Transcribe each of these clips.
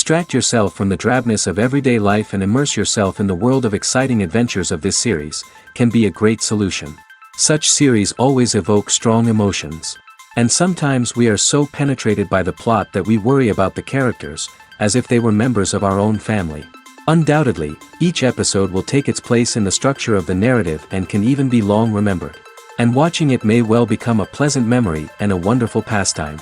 Distract yourself from the drabness of everyday life and immerse yourself in the world of exciting adventures of this series, can be a great solution. Such series always evoke strong emotions. And sometimes we are so penetrated by the plot that we worry about the characters, as if they were members of our own family. Undoubtedly, each episode will take its place in the structure of the narrative and can even be long remembered. And watching it may well become a pleasant memory and a wonderful pastime.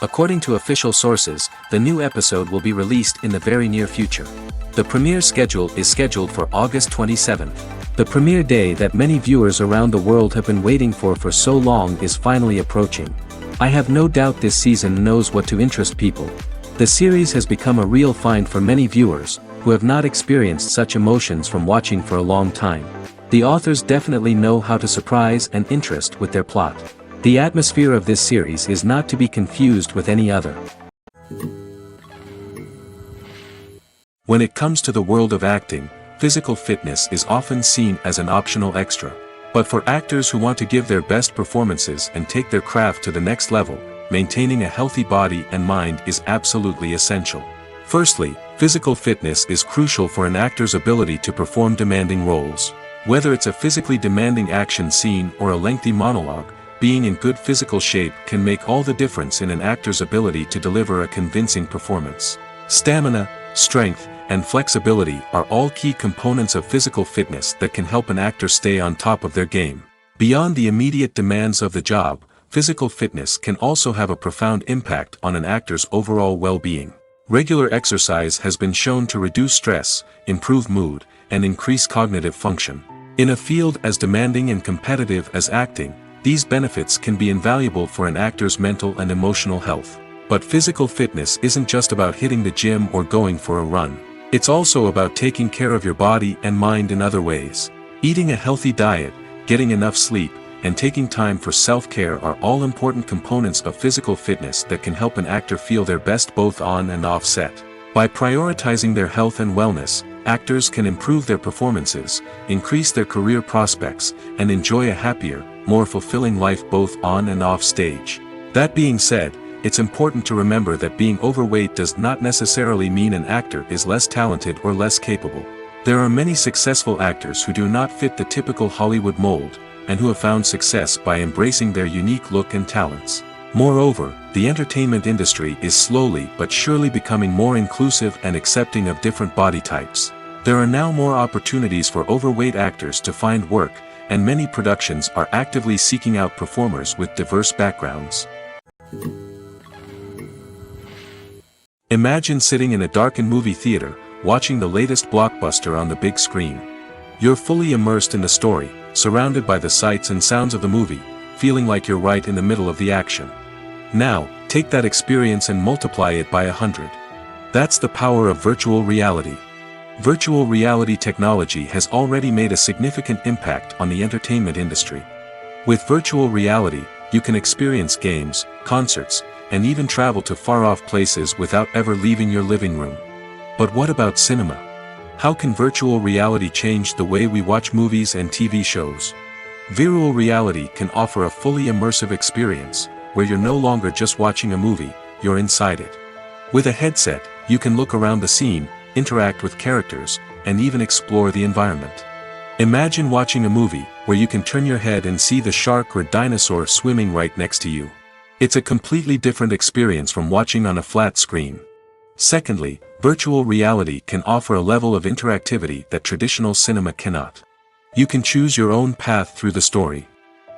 According to official sources, the new episode will be released in the very near future. The premiere schedule is scheduled for August 27th. The premiere day that many viewers around the world have been waiting for so long is finally approaching. I have no doubt this season knows what to interest people. The series has become a real find for many viewers, who have not experienced such emotions from watching for a long time. The authors definitely know how to surprise and interest with their plot. The atmosphere of this series is not to be confused with any other. When it comes to the world of acting, physical fitness is often seen as an optional extra. But for actors who want to give their best performances and take their craft to the next level, maintaining a healthy body and mind is absolutely essential. Firstly, physical fitness is crucial for an actor's ability to perform demanding roles. Whether it's a physically demanding action scene or a lengthy monologue, being in good physical shape can make all the difference in an actor's ability to deliver a convincing performance. Stamina, strength, and flexibility are all key components of physical fitness that can help an actor stay on top of their game. Beyond the immediate demands of the job, physical fitness can also have a profound impact on an actor's overall well-being. Regular exercise has been shown to reduce stress, improve mood, and increase cognitive function. In a field as demanding and competitive as acting, these benefits can be invaluable for an actor's mental and emotional health. But physical fitness isn't just about hitting the gym or going for a run. It's also about taking care of your body and mind in other ways. Eating a healthy diet, getting enough sleep, and taking time for self-care are all important components of physical fitness that can help an actor feel their best both on and off set. By prioritizing their health and wellness, actors can improve their performances, increase their career prospects, and enjoy a happier, more fulfilling life both on and off stage. That being said, it's important to remember that being overweight does not necessarily mean an actor is less talented or less capable. There are many successful actors who do not fit the typical Hollywood mold, and who have found success by embracing their unique look and talents. Moreover, the entertainment industry is slowly but surely becoming more inclusive and accepting of different body types. There are now more opportunities for overweight actors to find work, and many productions are actively seeking out performers with diverse backgrounds. Imagine sitting in a darkened movie theater, watching the latest blockbuster on the big screen. You're fully immersed in the story, surrounded by the sights and sounds of the movie, feeling like you're right in the middle of the action. Now, take that experience and multiply it by 100. That's the power of virtual reality. Virtual reality technology has already made a significant impact on the entertainment industry. With virtual reality, you can experience games, concerts, and even travel to far-off places without ever leaving your living room. But what about cinema? How can virtual reality change the way we watch movies and TV shows? Virtual reality can offer a fully immersive experience, where you're no longer just watching a movie, you're inside it. With a headset, you can look around the scene, interact with characters, and even explore the environment. Imagine watching a movie where you can turn your head and see the shark or dinosaur swimming right next to you. It's a completely different experience from watching on a flat screen. Secondly, virtual reality can offer a level of interactivity that traditional cinema cannot. You can choose your own path through the story.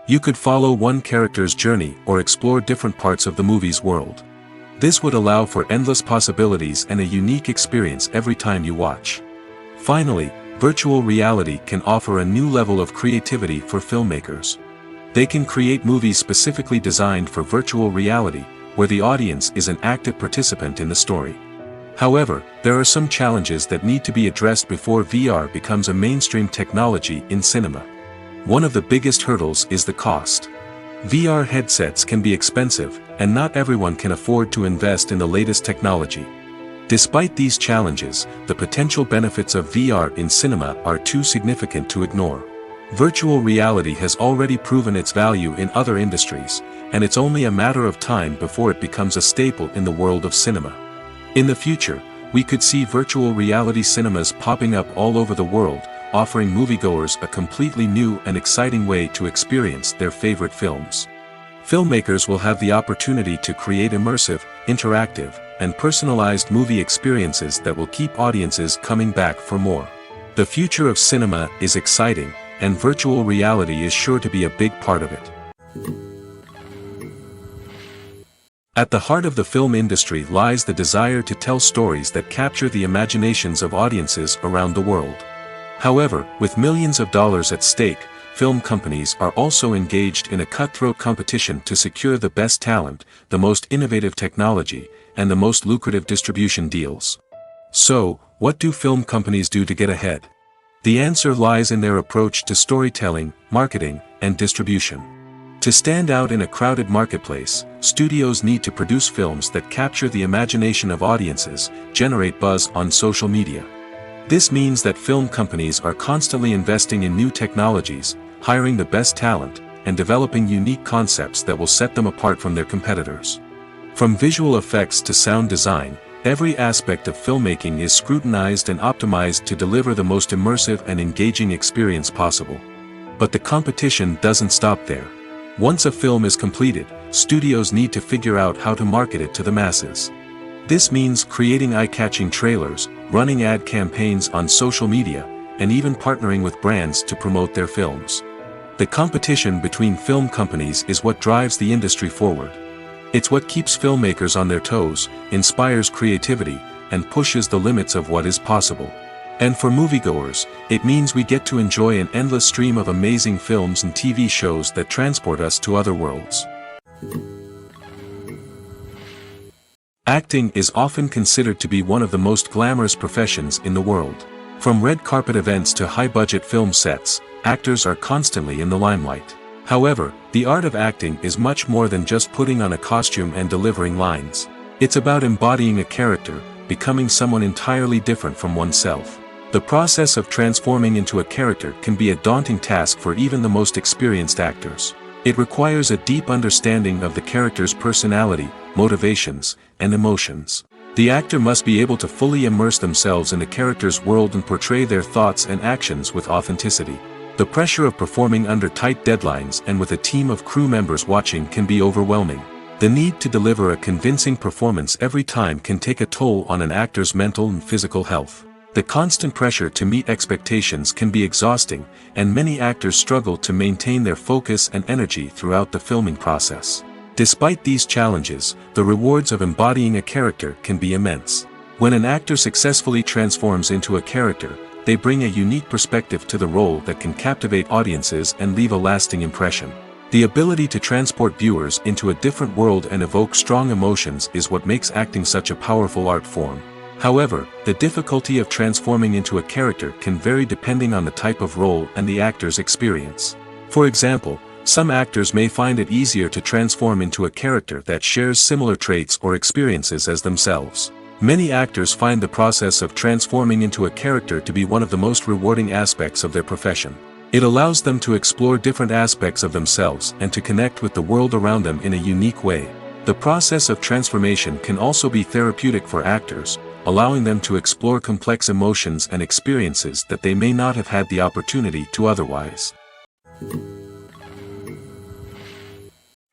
You could follow one character's journey or explore different parts of the movie's world. This would allow for endless possibilities and a unique experience every time you watch. Finally, virtual reality can offer a new level of creativity for filmmakers. They can create movies specifically designed for virtual reality, where the audience is an active participant in the story. However, there are some challenges that need to be addressed before VR becomes a mainstream technology in cinema. One of the biggest hurdles is the cost. VR headsets can be expensive, and not everyone can afford to invest in the latest technology. Despite these challenges, the potential benefits of VR in cinema are too significant to ignore. Virtual reality has already proven its value in other industries, and it's only a matter of time before it becomes a staple in the world of cinema. In the future, We could see virtual reality cinemas popping up all over the world, offering moviegoers a completely new and exciting way to experience their favorite films. Filmmakers will have the opportunity to create immersive, interactive, and personalized movie experiences that will keep audiences coming back for more. The future of cinema is exciting, and virtual reality is sure to be a big part of it. At the heart of the film industry lies the desire to tell stories that capture the imaginations of audiences around the world. However, with millions of dollars at stake, film companies are also engaged in a cutthroat competition to secure the best talent, the most innovative technology, and the most lucrative distribution deals. So, what do film companies do to get ahead? The answer lies in their approach to storytelling, marketing, and distribution. To stand out in a crowded marketplace, studios need to produce films that capture the imagination of audiences, generate buzz on social media. This means that film companies are constantly investing in new technologies, hiring the best talent, and developing unique concepts that will set them apart from their competitors. From visual effects to sound design, every aspect of filmmaking is scrutinized and optimized to deliver the most immersive and engaging experience possible. But the competition doesn't stop there. Once a film is completed, studios need to figure out how to market it to the masses. This means creating eye-catching trailers, running ad campaigns on social media, and even partnering with brands to promote their films. The competition between film companies is what drives the industry forward. It's what keeps filmmakers on their toes, inspires creativity, and pushes the limits of what is possible. And for moviegoers, it means we get to enjoy an endless stream of amazing films and TV shows that transport us to other worlds. Acting is often considered to be one of the most glamorous professions in the world. From red carpet events to high-budget film sets, actors are constantly in the limelight. However, the art of acting is much more than just putting on a costume and delivering lines. It's about embodying a character, becoming someone entirely different from oneself. The process of transforming into a character can be a daunting task for even the most experienced actors. It requires a deep understanding of the character's personality, motivations, and emotions. The actor must be able to fully immerse themselves in the character's world and portray their thoughts and actions with authenticity. The pressure of performing under tight deadlines and with a team of crew members watching can be overwhelming. The need to deliver a convincing performance every time can take a toll on an actor's mental and physical health. The constant pressure to meet expectations can be exhausting, and many actors struggle to maintain their focus and energy throughout the filming process. Despite these challenges, the rewards of embodying a character can be immense. When an actor successfully transforms into a character, they bring a unique perspective to the role that can captivate audiences and leave a lasting impression. The ability to transport viewers into a different world and evoke strong emotions is what makes acting such a powerful art form. However, the difficulty of transforming into a character can vary depending on the type of role and the actor's experience. For example, some actors may find it easier to transform into a character that shares similar traits or experiences as themselves. Many actors find the process of transforming into a character to be one of the most rewarding aspects of their profession. It allows them to explore different aspects of themselves and to connect with the world around them in a unique way. The process of transformation can also be therapeutic for actors, allowing them to explore complex emotions and experiences that they may not have had the opportunity to otherwise.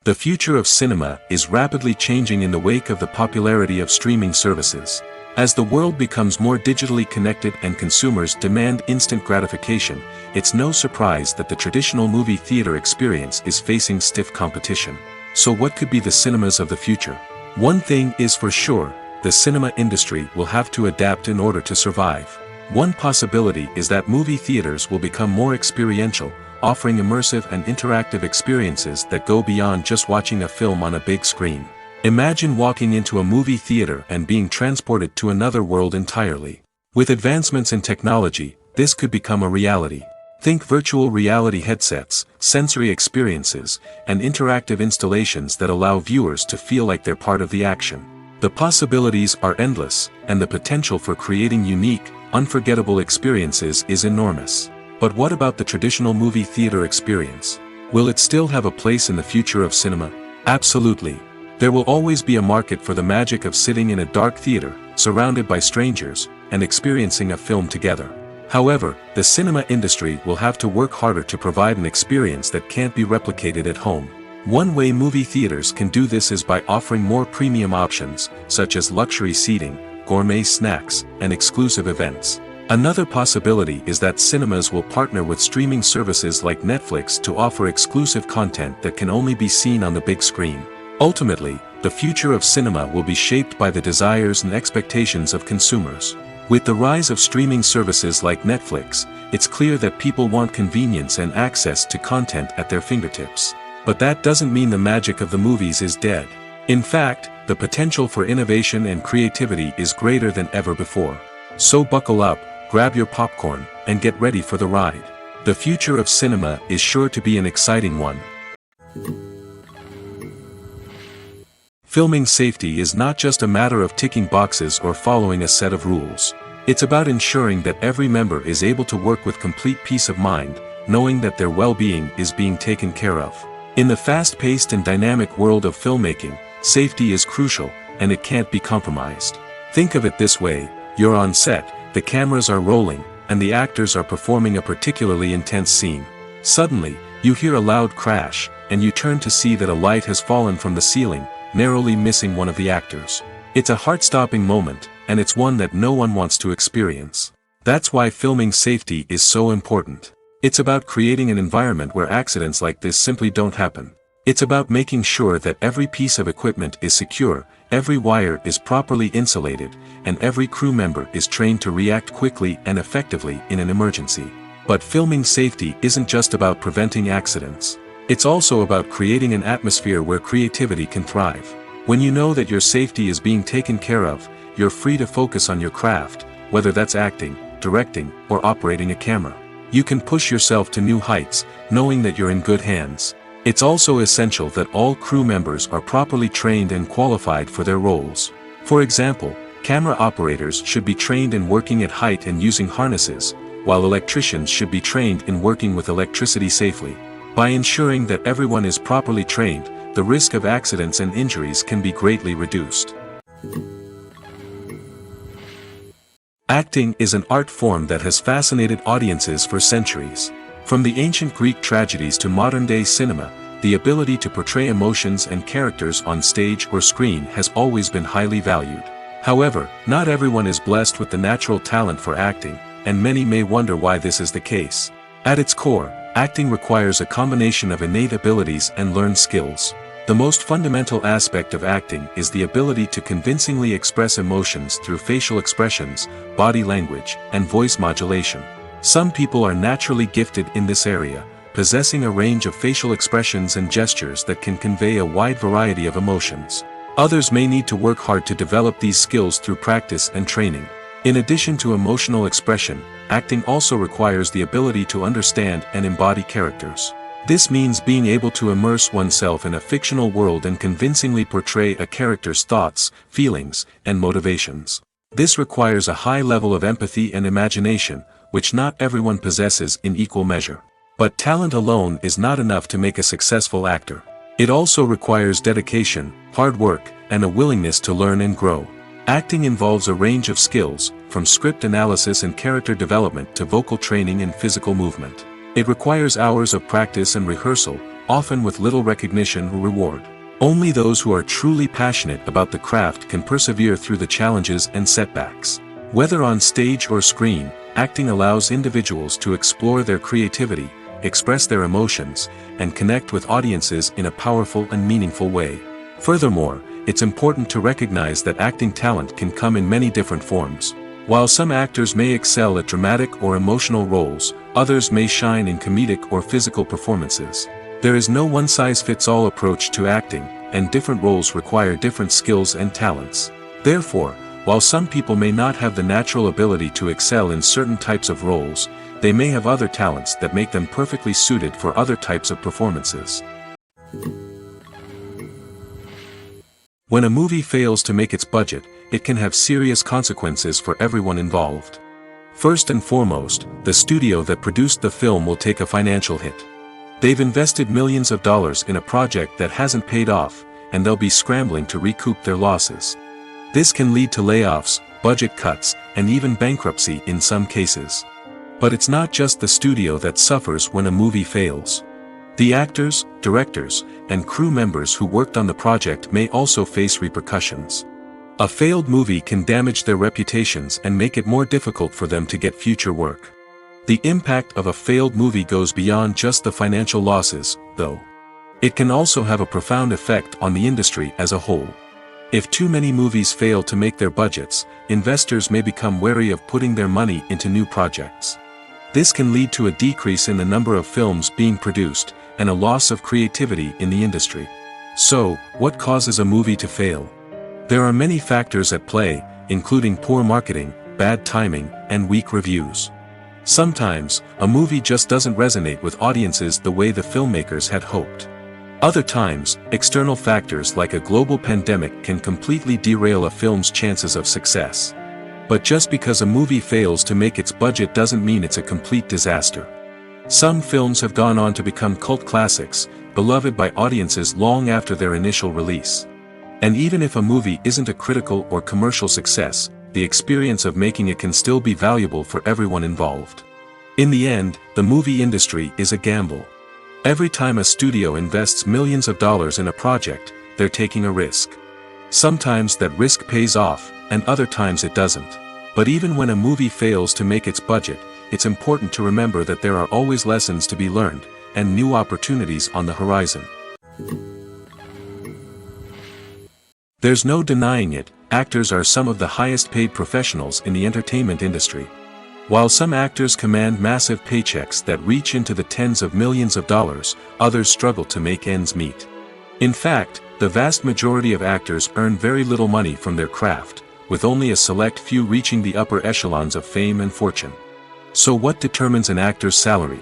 The future of cinema is rapidly changing in the wake of the popularity of streaming services. As the world becomes more digitally connected and consumers demand instant gratification, it's no surprise that the traditional movie theater experience is facing stiff competition. So what could be the cinemas of the future? One thing is for sure, the cinema industry will have to adapt in order to survive. One possibility is that movie theaters will become more experiential, offering immersive and interactive experiences that go beyond just watching a film on a big screen. Imagine walking into a movie theater and being transported to another world entirely. With advancements in technology, this could become a reality. Think virtual reality headsets, sensory experiences, and interactive installations that allow viewers to feel like they're part of the action. The possibilities are endless, and the potential for creating unique, unforgettable experiences is enormous. But what about the traditional movie theater experience? Will it still have a place in the future of cinema? Absolutely. There will always be a market for the magic of sitting in a dark theater, surrounded by strangers, and experiencing a film together. However, the cinema industry will have to work harder to provide an experience that can't be replicated at home. One way movie theaters can do this is by offering more premium options, such as luxury seating, gourmet snacks, and exclusive events. Another possibility is that cinemas will partner with streaming services like Netflix to offer exclusive content that can only be seen on the big screen. Ultimately, the future of cinema will be shaped by the desires and expectations of consumers. With the rise of streaming services like Netflix, it's clear that people want convenience and access to content at their fingertips. But that doesn't mean the magic of the movies is dead. In fact, the potential for innovation and creativity is greater than ever before. So buckle up, grab your popcorn, and get ready for the ride. The future of cinema is sure to be an exciting one. Filming safety is not just a matter of ticking boxes or following a set of rules. It's about ensuring that every member is able to work with complete peace of mind, knowing that their well-being is being taken care of. In the fast-paced and dynamic world of filmmaking, safety is crucial, and it can't be compromised. Think of it this way: you're on set, the cameras are rolling, and the actors are performing a particularly intense scene. Suddenly, you hear a loud crash, and you turn to see that a light has fallen from the ceiling, narrowly missing one of the actors. It's a heart-stopping moment, and it's one that no one wants to experience. That's why filming safety is so important. It's about creating an environment where accidents like this simply don't happen. It's about making sure that every piece of equipment is secure, every wire is properly insulated, and every crew member is trained to react quickly and effectively in an emergency. But filming safety isn't just about preventing accidents. It's also about creating an atmosphere where creativity can thrive. When you know that your safety is being taken care of, you're free to focus on your craft, whether that's acting, directing, or operating a camera. You can push yourself to new heights, knowing that you're in good hands. It's also essential that all crew members are properly trained and qualified for their roles. For example, camera operators should be trained in working at height and using harnesses, while electricians should be trained in working with electricity safely. By ensuring that everyone is properly trained, the risk of accidents and injuries can be greatly reduced. Acting is an art form that has fascinated audiences for centuries. From the ancient Greek tragedies to modern-day cinema, the ability to portray emotions and characters on stage or screen has always been highly valued. However, not everyone is blessed with the natural talent for acting, and many may wonder why this is the case. At its core, acting requires a combination of innate abilities and learned skills. The most fundamental aspect of acting is the ability to convincingly express emotions through facial expressions, body language, and voice modulation. Some people are naturally gifted in this area, possessing a range of facial expressions and gestures that can convey a wide variety of emotions. Others may need to work hard to develop these skills through practice and training. In addition to emotional expression, acting also requires the ability to understand and embody characters. This means being able to immerse oneself in a fictional world and convincingly portray a character's thoughts, feelings, and motivations. This requires a high level of empathy and imagination, which not everyone possesses in equal measure. But talent alone is not enough to make a successful actor. It also requires dedication, hard work, and a willingness to learn and grow. Acting involves a range of skills, from script analysis and character development to vocal training and physical movement. It requires hours of practice and rehearsal, often with little recognition or reward. Only those who are truly passionate about the craft can persevere through the challenges and setbacks. Whether on stage or screen, acting allows individuals to explore their creativity, express their emotions, and connect with audiences in a powerful and meaningful way. Furthermore, it's important to recognize that acting talent can come in many different forms. While some actors may excel at dramatic or emotional roles, others may shine in comedic or physical performances. There is no one-size-fits-all approach to acting, and different roles require different skills and talents. Therefore, while some people may not have the natural ability to excel in certain types of roles, they may have other talents that make them perfectly suited for other types of performances. When a movie fails to make its budget, it can have serious consequences for everyone involved. First and foremost, the studio that produced the film will take a financial hit. They've invested millions of dollars in a project that hasn't paid off, and they'll be scrambling to recoup their losses. This can lead to layoffs, budget cuts, and even bankruptcy in some cases. But it's not just the studio that suffers when a movie fails. The actors, directors, and crew members who worked on the project may also face repercussions. A failed movie can damage their reputations and make it more difficult for them to get future work. The impact of a failed movie goes beyond just the financial losses, though. It can also have a profound effect on the industry as a whole. If too many movies fail to make their budgets, investors may become wary of putting their money into new projects. This can lead to a decrease in the number of films being produced, and a loss of creativity in the industry. So, what causes a movie to fail? There are many factors at play, including poor marketing, bad timing, and weak reviews. Sometimes, a movie just doesn't resonate with audiences the way the filmmakers had hoped. Other times, external factors like a global pandemic can completely derail a film's chances of success. But just because a movie fails to make its budget doesn't mean it's a complete disaster. Some films have gone on to become cult classics, beloved by audiences long after their initial release. And even if a movie isn't a critical or commercial success, the experience of making it can still be valuable for everyone involved. In the end, the movie industry is a gamble. Every time a studio invests millions of dollars in a project, they're taking a risk. Sometimes that risk pays off, and other times it doesn't. But even when a movie fails to make its budget, it's important to remember that there are always lessons to be learned, and new opportunities on the horizon. There's no denying it, actors are some of the highest paid professionals in the entertainment industry. While some actors command massive paychecks that reach into the tens of millions of dollars, others struggle to make ends meet. In fact, the vast majority of actors earn very little money from their craft, with only a select few reaching the upper echelons of fame and fortune. So what determines an actor's salary?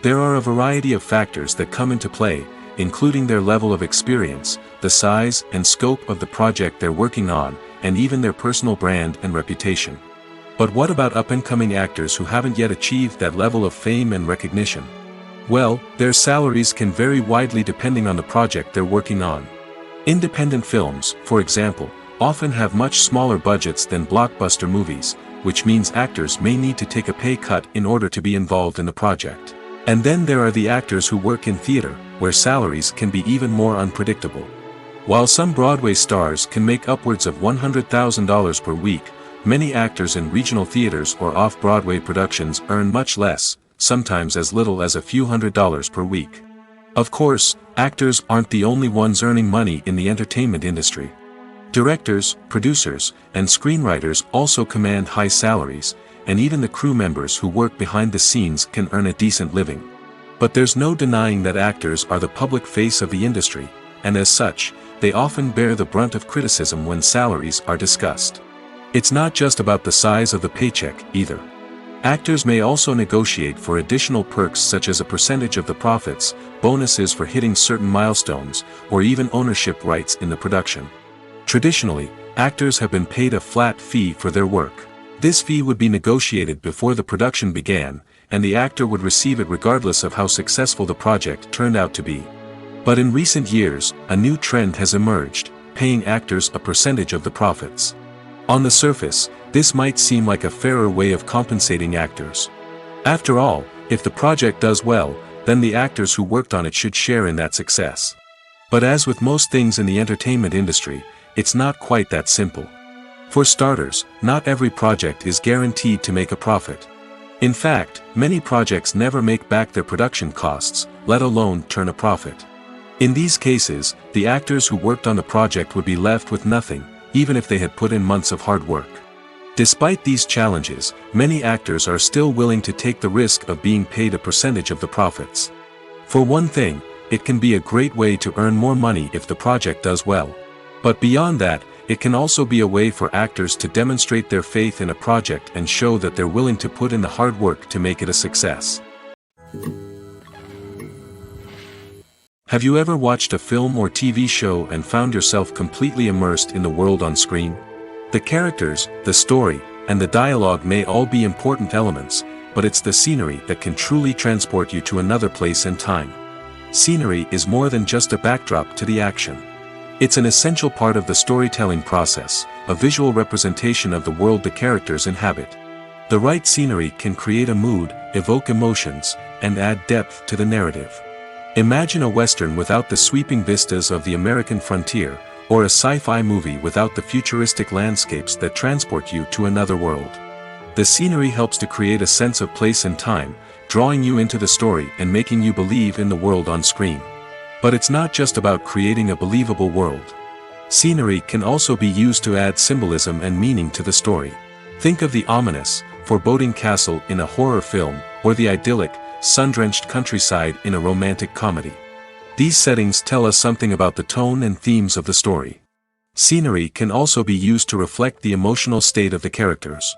There are a variety of factors that come into play, including their level of experience, the size and scope of the project they're working on, and even their personal brand and reputation. But what about up-and-coming actors who haven't yet achieved that level of fame and recognition? Well, their salaries can vary widely depending on the project they're working on. Independent films, for example, often have much smaller budgets than blockbuster movies, which means actors may need to take a pay cut in order to be involved in the project. And then there are the actors who work in theater, where salaries can be even more unpredictable. While some Broadway stars can make upwards of $100,000 per week, many actors in regional theaters or off-Broadway productions earn much less, sometimes as little as a few $100s per week. Of course, actors aren't the only ones earning money in the entertainment industry. Directors, producers, and screenwriters also command high salaries, and even the crew members who work behind the scenes can earn a decent living. But there's no denying that actors are the public face of the industry, and as such, they often bear the brunt of criticism when salaries are discussed. It's not just about the size of the paycheck, either. Actors may also negotiate for additional perks such as a percentage of the profits, bonuses for hitting certain milestones, or even ownership rights in the production. Traditionally, actors have been paid a flat fee for their work. This fee would be negotiated before the production began, and the actor would receive it regardless of how successful the project turned out to be. But in recent years, a new trend has emerged, paying actors a percentage of the profits. On the surface, this might seem like a fairer way of compensating actors. After all, if the project does well, then the actors who worked on it should share in that success. But as with most things in the entertainment industry, it's not quite that simple. For starters, not every project is guaranteed to make a profit. In fact, many projects never make back their production costs, let alone turn a profit. In these cases, the actors who worked on the project would be left with nothing, even if they had put in months of hard work. Despite these challenges, many actors are still willing to take the risk of being paid a percentage of the profits. For one thing, it can be a great way to earn more money if the project does well. But beyond that, it can also be a way for actors to demonstrate their faith in a project and show that they're willing to put in the hard work to make it a success. Have you ever watched a film or TV show and found yourself completely immersed in the world on screen? The characters, the story, and the dialogue may all be important elements, but it's the scenery that can truly transport you to another place and time. Scenery is more than just a backdrop to the action. It's an essential part of the storytelling process, a visual representation of the world the characters inhabit. The right scenery can create a mood, evoke emotions, and add depth to the narrative. Imagine a Western without the sweeping vistas of the American frontier, or a sci-fi movie without the futuristic landscapes that transport you to another world. The scenery helps to create a sense of place and time, drawing you into the story and making you believe in the world on screen. But it's not just about creating a believable world. Scenery can also be used to add symbolism and meaning to the story. Think of the ominous, foreboding castle in a horror film, or the idyllic, sun-drenched countryside in a romantic comedy. These settings tell us something about the tone and themes of the story. Scenery can also be used to reflect the emotional state of the characters.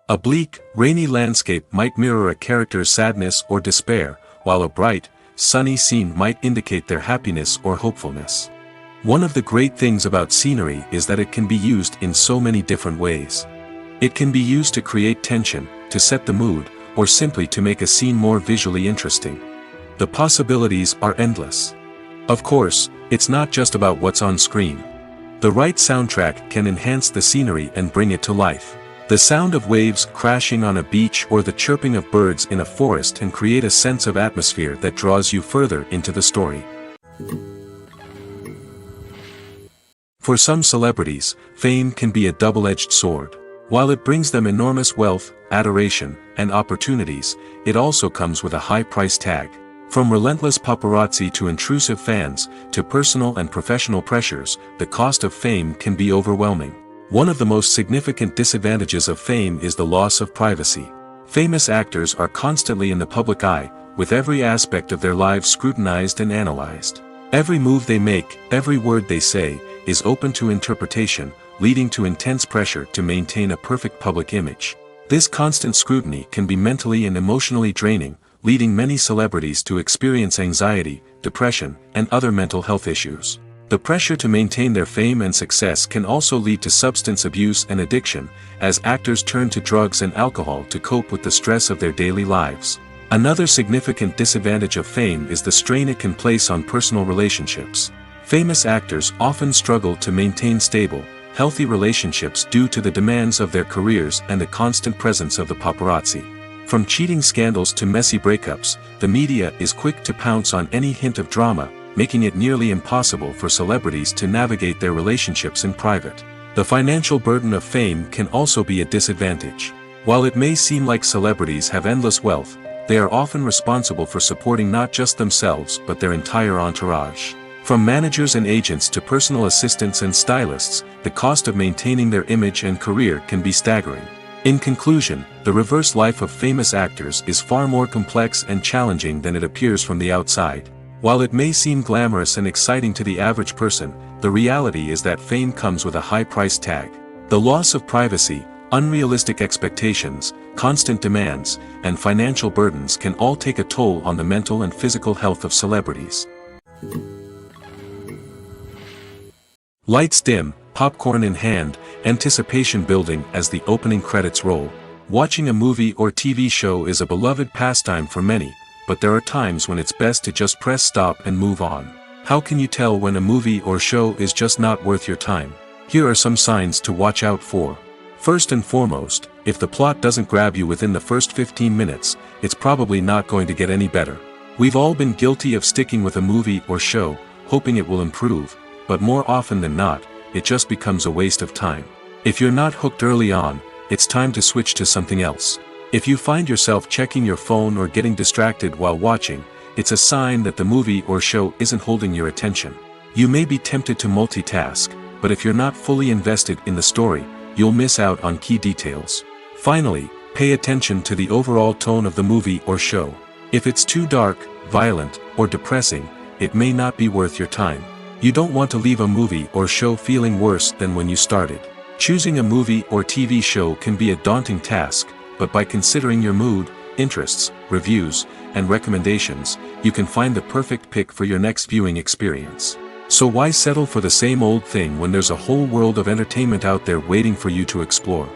A bleak, rainy landscape might mirror a character's sadness or despair, while a bright, sunny scene might indicate their happiness or hopefulness. One of the great things about scenery is that it can be used in so many different ways. It can be used to create tension, to set the mood, or simply to make a scene more visually interesting. The possibilities are endless. Of course, it's not just about what's on screen. The right soundtrack can enhance the scenery and bring it to life. The sound of waves crashing on a beach or the chirping of birds in a forest can create a sense of atmosphere that draws you further into the story. For some celebrities, fame can be a double-edged sword. While it brings them enormous wealth, adoration, and opportunities, it also comes with a high price tag. From relentless paparazzi to intrusive fans, to personal and professional pressures, the cost of fame can be overwhelming. One of the most significant disadvantages of fame is the loss of privacy. Famous actors are constantly in the public eye, with every aspect of their lives scrutinized and analyzed. Every move they make, every word they say, is open to interpretation, leading to intense pressure to maintain a perfect public image. This constant scrutiny can be mentally and emotionally draining, leading many celebrities to experience anxiety, depression, and other mental health issues. The pressure to maintain their fame and success can also lead to substance abuse and addiction, as actors turn to drugs and alcohol to cope with the stress of their daily lives. Another significant disadvantage of fame is the strain it can place on personal relationships. Famous actors often struggle to maintain stable, healthy relationships due to the demands of their careers and the constant presence of the paparazzi. From cheating scandals to messy breakups, the media is quick to pounce on any hint of drama, making it nearly impossible for celebrities to navigate their relationships in private. The financial burden of fame can also be a disadvantage. While it may seem like celebrities have endless wealth, they are often responsible for supporting not just themselves but their entire entourage. From managers and agents to personal assistants and stylists, the cost of maintaining their image and career can be staggering. In conclusion, the reverse life of famous actors is far more complex and challenging than it appears from the outside. While it may seem glamorous and exciting to the average person, the reality is that fame comes with a high price tag. The loss of privacy, unrealistic expectations, constant demands, and financial burdens can all take a toll on the mental and physical health of celebrities. Lights dim, popcorn in hand, anticipation building as the opening credits roll. Watching a movie or TV show is a beloved pastime for many, but there are times when it's best to just press stop and move on. How can you tell when a movie or show is just not worth your time? Here are some signs to watch out for. First and foremost, if the plot doesn't grab you within the first 15 minutes, it's probably not going to get any better. We've all been guilty of sticking with a movie or show, hoping it will improve, but more often than not, it just becomes a waste of time. If you're not hooked early on, it's time to switch to something else. If you find yourself checking your phone or getting distracted while watching, it's a sign that the movie or show isn't holding your attention. You may be tempted to multitask, but if you're not fully invested in the story, you'll miss out on key details. Finally, pay attention to the overall tone of the movie or show. If it's too dark, violent, or depressing, it may not be worth your time. You don't want to leave a movie or show feeling worse than when you started. Choosing a movie or TV show can be a daunting task, but by considering your mood, interests, reviews, and recommendations, you can find the perfect pick for your next viewing experience. So why settle for the same old thing when there's a whole world of entertainment out there waiting for you to explore?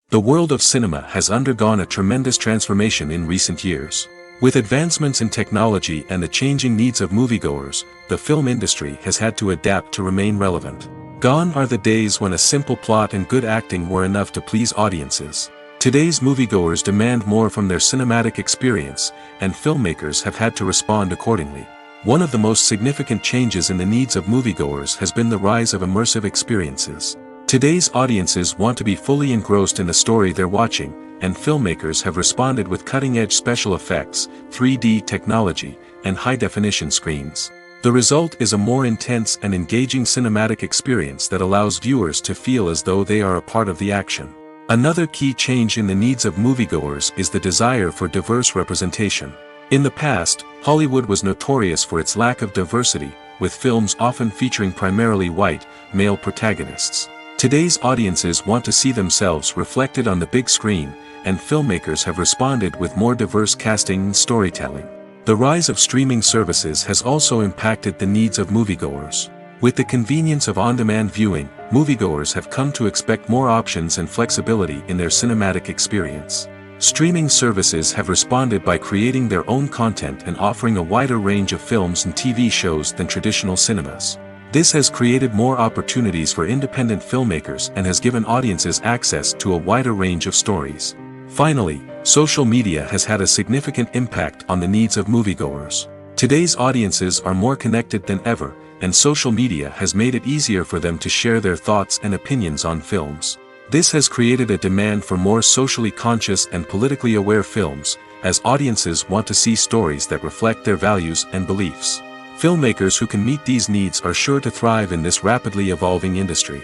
The world of cinema has undergone a tremendous transformation in recent years. With advancements in technology and the changing needs of moviegoers, the film industry has had to adapt to remain relevant. Gone are the days when a simple plot and good acting were enough to please audiences. Today's moviegoers demand more from their cinematic experience, and filmmakers have had to respond accordingly. One of the most significant changes in the needs of moviegoers has been the rise of immersive experiences. Today's audiences want to be fully engrossed in the story they're watching, and filmmakers have responded with cutting-edge special effects, 3D technology, and high-definition screens. The result is a more intense and engaging cinematic experience that allows viewers to feel as though they are a part of the action. Another key change in the needs of moviegoers is the desire for diverse representation. In the past, Hollywood was notorious for its lack of diversity, with films often featuring primarily white, male protagonists. Today's audiences want to see themselves reflected on the big screen, and filmmakers have responded with more diverse casting and storytelling. The rise of streaming services has also impacted the needs of moviegoers. With the convenience of on-demand viewing, moviegoers have come to expect more options and flexibility in their cinematic experience. Streaming services have responded by creating their own content and offering a wider range of films and TV shows than traditional cinemas. This has created more opportunities for independent filmmakers and has given audiences access to a wider range of stories. Finally, social media has had a significant impact on the needs of moviegoers. Today's audiences are more connected than ever, and social media has made it easier for them to share their thoughts and opinions on films. This has created a demand for more socially conscious and politically aware films, as audiences want to see stories that reflect their values and beliefs. Filmmakers who can meet these needs are sure to thrive in this rapidly evolving industry.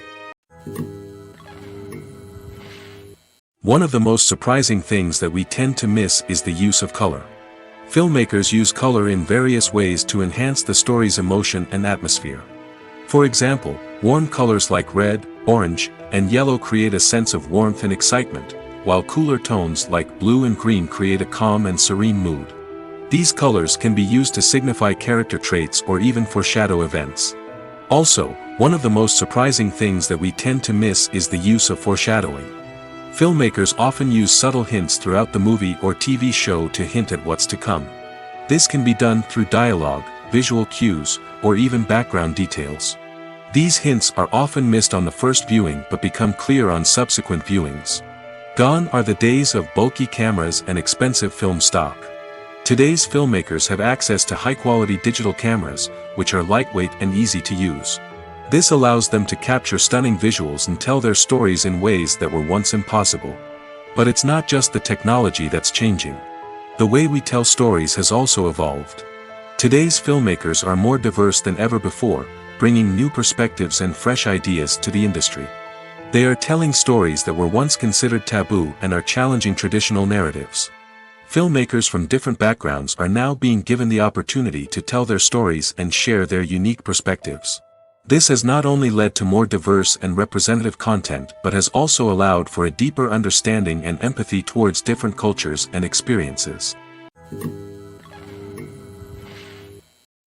One of the most surprising things that we tend to miss is the use of color. Filmmakers use color in various ways to enhance the story's emotion and atmosphere. For example, warm colors like red, orange, and yellow create a sense of warmth and excitement, while cooler tones like blue and green create a calm and serene mood. These colors can be used to signify character traits or even foreshadow events. Also, one of the most surprising things that we tend to miss is the use of foreshadowing. Filmmakers often use subtle hints throughout the movie or TV show to hint at what's to come. This can be done through dialogue, visual cues, or even background details. These hints are often missed on the first viewing but become clear on subsequent viewings. Gone are the days of bulky cameras and expensive film stock. Today's filmmakers have access to high-quality digital cameras, which are lightweight and easy to use. This allows them to capture stunning visuals and tell their stories in ways that were once impossible. But it's not just the technology that's changing. The way we tell stories has also evolved. Today's filmmakers are more diverse than ever before, bringing new perspectives and fresh ideas to the industry. They are telling stories that were once considered taboo and are challenging traditional narratives. Filmmakers from different backgrounds are now being given the opportunity to tell their stories and share their unique perspectives. This has not only led to more diverse and representative content but has also allowed for a deeper understanding and empathy towards different cultures and experiences.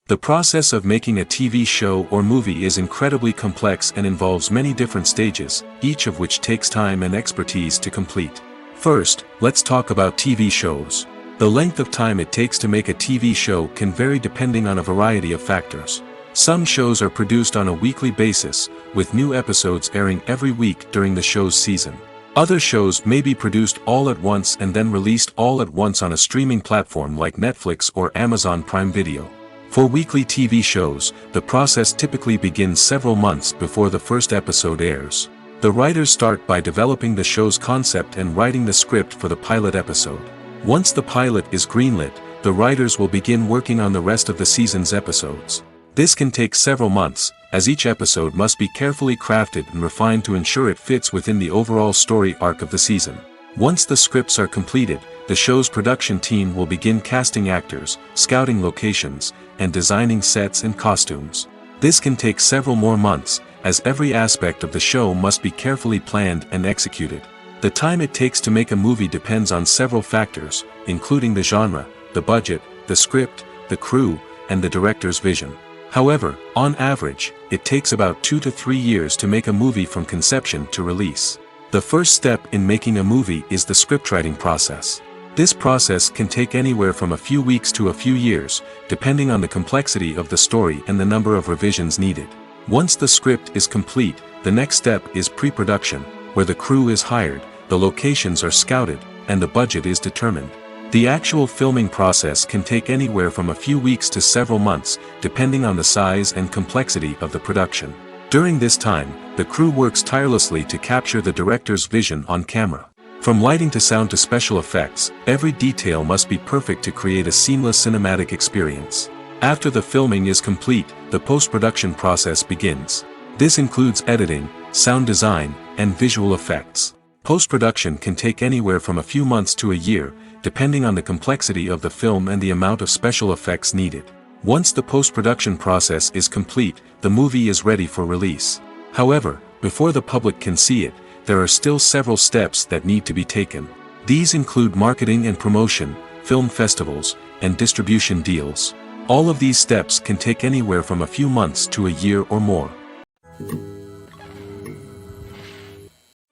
The process of making a TV show or movie is incredibly complex and involves many different stages, each of which takes time and expertise to complete. First, let's talk about TV shows. The length of time it takes to make a TV show can vary depending on a variety of factors. Some shows are produced on a weekly basis, with new episodes airing every week during the show's season. Other shows may be produced all at once and then released all at once on a streaming platform like Netflix or Amazon Prime Video. For weekly TV shows, the process typically begins several months before the first episode airs. The writers start by developing the show's concept and writing the script for the pilot episode. Once the pilot is greenlit, the writers will begin working on the rest of the season's episodes. This can take several months, as each episode must be carefully crafted and refined to ensure it fits within the overall story arc of the season. Once the scripts are completed, the show's production team will begin casting actors, scouting locations, and designing sets and costumes. This can take several more months, as every aspect of the show must be carefully planned and executed. The time it takes to make a movie depends on several factors, including the genre, the budget, the script, the crew, and the director's vision. However, on average, it takes about 2 to 3 years to make a movie from conception to release. The first step in making a movie is the scriptwriting process. This process can take anywhere from a few weeks to a few years, depending on the complexity of the story and the number of revisions needed. Once the script is complete, the next step is pre-production, where the crew is hired, the locations are scouted, and the budget is determined. The actual filming process can take anywhere from a few weeks to several months, depending on the size and complexity of the production. During this time, the crew works tirelessly to capture the director's vision on camera. From lighting to sound to special effects, every detail must be perfect to create a seamless cinematic experience. After the filming is complete, the post-production process begins. This includes editing, sound design, and visual effects. Post-production can take anywhere from a few months to a year, depending on the complexity of the film and the amount of special effects needed. Once the post-production process is complete, the movie is ready for release. However, before the public can see it, there are still several steps that need to be taken. These include marketing and promotion, film festivals, and distribution deals. All of these steps can take anywhere from a few months to a year or more.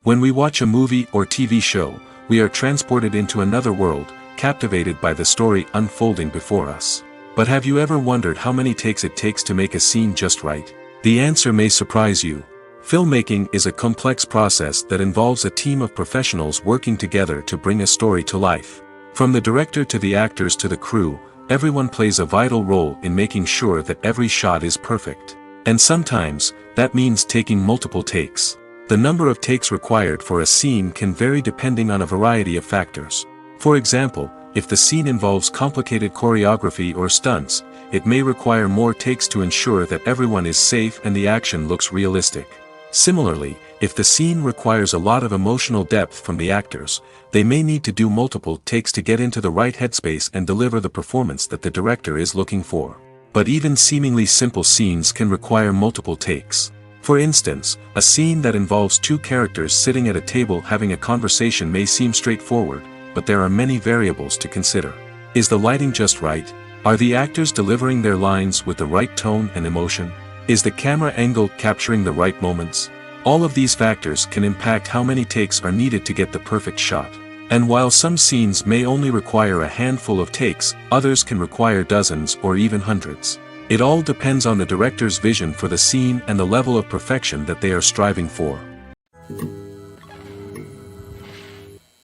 When we watch a movie or TV show, we are transported into another world, captivated by the story unfolding before us. But have you ever wondered how many takes it takes to make a scene just right? The answer may surprise you. Filmmaking is a complex process that involves a team of professionals working together to bring a story to life. From the director to the actors to the crew, everyone plays a vital role in making sure that every shot is perfect. And sometimes, that means taking multiple takes. The number of takes required for a scene can vary depending on a variety of factors. For example, if the scene involves complicated choreography or stunts, it may require more takes to ensure that everyone is safe and the action looks realistic. Similarly, if the scene requires a lot of emotional depth from the actors, they may need to do multiple takes to get into the right headspace and deliver the performance that the director is looking for. But even seemingly simple scenes can require multiple takes. For instance, a scene that involves two characters sitting at a table having a conversation may seem straightforward, but there are many variables to consider. Is the lighting just right? Are the actors delivering their lines with the right tone and emotion? Is the camera angle capturing the right moments? All of these factors can impact how many takes are needed to get the perfect shot. And while some scenes may only require a handful of takes, others can require dozens or even hundreds. It all depends on the director's vision for the scene and the level of perfection that they are striving for.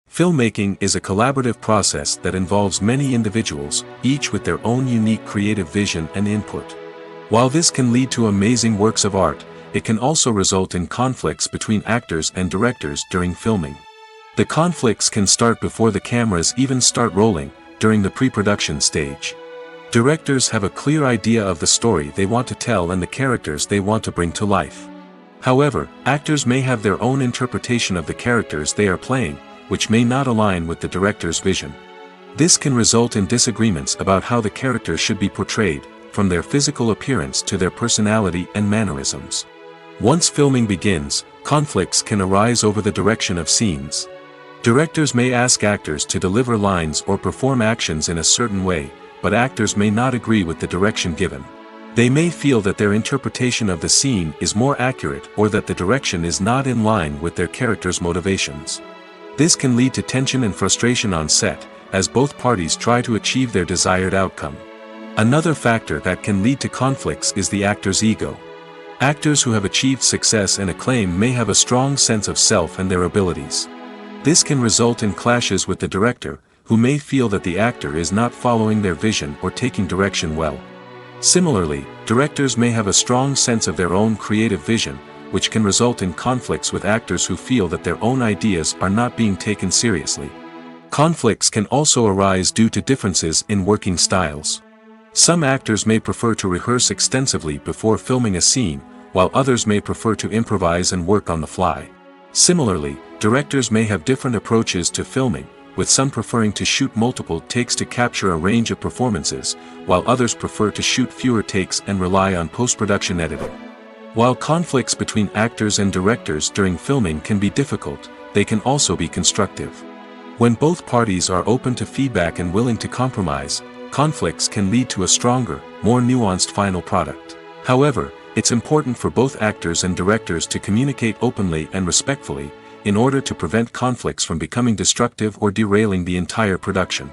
Filmmaking is a collaborative process that involves many individuals, each with their own unique creative vision and input. While this can lead to amazing works of art, it can also result in conflicts between actors and directors during filming. The conflicts can start before the cameras even start rolling, during the pre-production stage. Directors have a clear idea of the story they want to tell and the characters they want to bring to life. However, actors may have their own interpretation of the characters they are playing, which may not align with the director's vision. This can result in disagreements about how the characters should be portrayed, from their physical appearance to their personality and mannerisms. Once filming begins, conflicts can arise over the direction of scenes. Directors may ask actors to deliver lines or perform actions in a certain way, but actors may not agree with the direction given. They may feel that their interpretation of the scene is more accurate or that the direction is not in line with their character's motivations. This can lead to tension and frustration on set, as both parties try to achieve their desired outcome. Another factor that can lead to conflicts is the actor's ego. Actors who have achieved success and acclaim may have a strong sense of self and their abilities. This can result in clashes with the director, who may feel that the actor is not following their vision or taking direction well. Similarly, directors may have a strong sense of their own creative vision, which can result in conflicts with actors who feel that their own ideas are not being taken seriously. Conflicts can also arise due to differences in working styles. Some actors may prefer to rehearse extensively before filming a scene, while others may prefer to improvise and work on the fly. Similarly, directors may have different approaches to filming, with some preferring to shoot multiple takes to capture a range of performances, while others prefer to shoot fewer takes and rely on post-production editing. While conflicts between actors and directors during filming can be difficult, they can also be constructive. When both parties are open to feedback and willing to compromise, conflicts can lead to a stronger, more nuanced final product. However, it's important for both actors and directors to communicate openly and respectfully, in order to prevent conflicts from becoming destructive or derailing the entire production.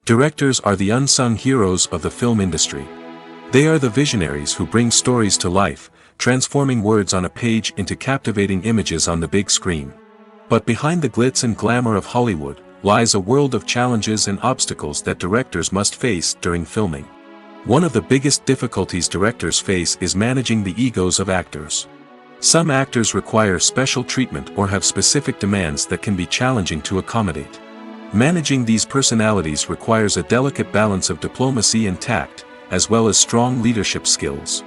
Directors are the unsung heroes of the film industry. They are the visionaries who bring stories to life, transforming words on a page into captivating images on the big screen. But behind the glitz and glamour of Hollywood lies a world of challenges and obstacles that directors must face during filming. One of the biggest difficulties directors face is managing the egos of actors. Some actors require special treatment or have specific demands that can be challenging to accommodate. Managing these personalities requires a delicate balance of diplomacy and tact, as well as strong leadership skills.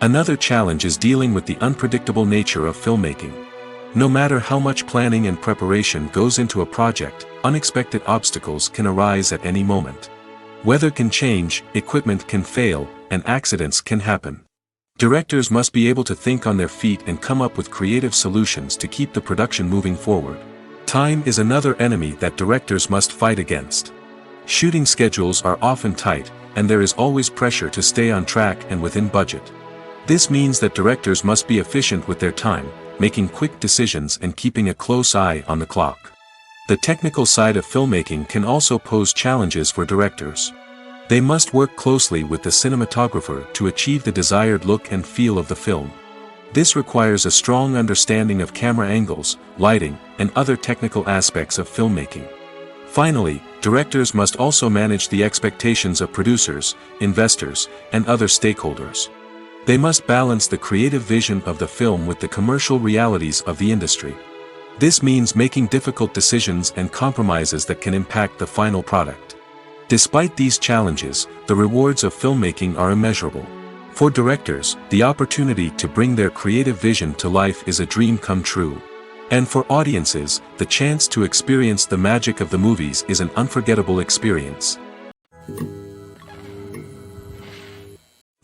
Another challenge is dealing with the unpredictable nature of filmmaking. No matter how much planning and preparation goes into a project, unexpected obstacles can arise at any moment. Weather can change, equipment can fail, and accidents can happen. Directors must be able to think on their feet and come up with creative solutions to keep the production moving forward. Time is another enemy that directors must fight against. Shooting schedules are often tight, and there is always pressure to stay on track and within budget. This means that directors must be efficient with their time, making quick decisions and keeping a close eye on the clock. The technical side of filmmaking can also pose challenges for directors. They must work closely with the cinematographer to achieve the desired look and feel of the film. This requires a strong understanding of camera angles, lighting, and other technical aspects of filmmaking. Finally, directors must also manage the expectations of producers, investors, and other stakeholders. They must balance the creative vision of the film with the commercial realities of the industry. This means making difficult decisions and compromises that can impact the final product. Despite these challenges, the rewards of filmmaking are immeasurable. For directors, the opportunity to bring their creative vision to life is a dream come true. And for audiences, the chance to experience the magic of the movies is an unforgettable experience.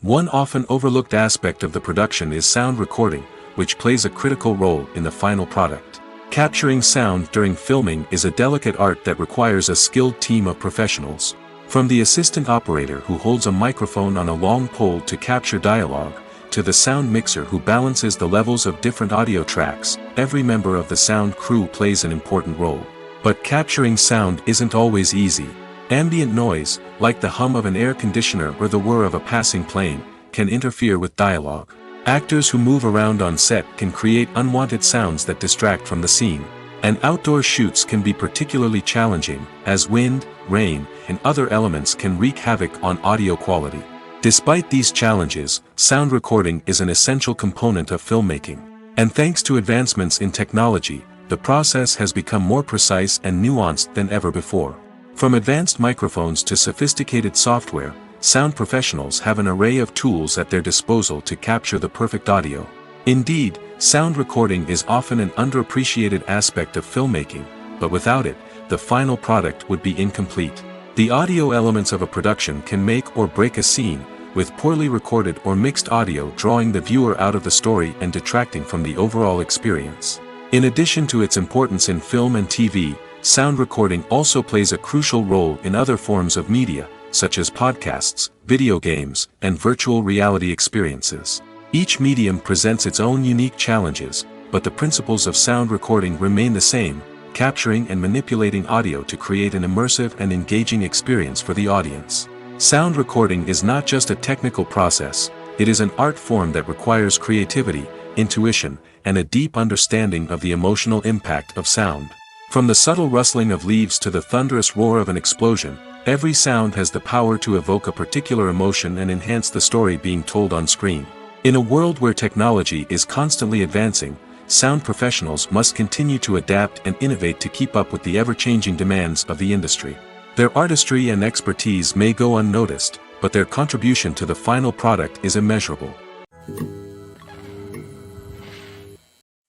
One often overlooked aspect of the production is sound recording, which plays a critical role in the final product. Capturing sound during filming is a delicate art that requires a skilled team of professionals. From the assistant operator who holds a microphone on a long pole to capture dialogue, to the sound mixer who balances the levels of different audio tracks, every member of the sound crew plays an important role. But capturing sound isn't always easy. Ambient noise, like the hum of an air conditioner or the whir of a passing plane, can interfere with dialogue. Actors who move around on set can create unwanted sounds that distract from the scene. And outdoor shoots can be particularly challenging, as wind, rain, and other elements can wreak havoc on audio quality. Despite these challenges, sound recording is an essential component of filmmaking. And thanks to advancements in technology, the process has become more precise and nuanced than ever before. From advanced microphones to sophisticated software, sound professionals have an array of tools at their disposal to capture the perfect audio. Indeed, sound recording is often an underappreciated aspect of filmmaking, but without it, the final product would be incomplete. The audio elements of a production can make or break a scene, with poorly recorded or mixed audio drawing the viewer out of the story and detracting from the overall experience. In addition to its importance in film and TV, sound recording also plays a crucial role in other forms of media, such as podcasts, video games, and virtual reality experiences. Each medium presents its own unique challenges, but the principles of sound recording remain the same, capturing and manipulating audio to create an immersive and engaging experience for the audience. Sound recording is not just a technical process, it is an art form that requires creativity, intuition, and a deep understanding of the emotional impact of sound. From the subtle rustling of leaves to the thunderous roar of an explosion, every sound has the power to evoke a particular emotion and enhance the story being told on screen. In a world where technology is constantly advancing, sound professionals must continue to adapt and innovate to keep up with the ever-changing demands of the industry. Their artistry and expertise may go unnoticed, but their contribution to the final product is immeasurable.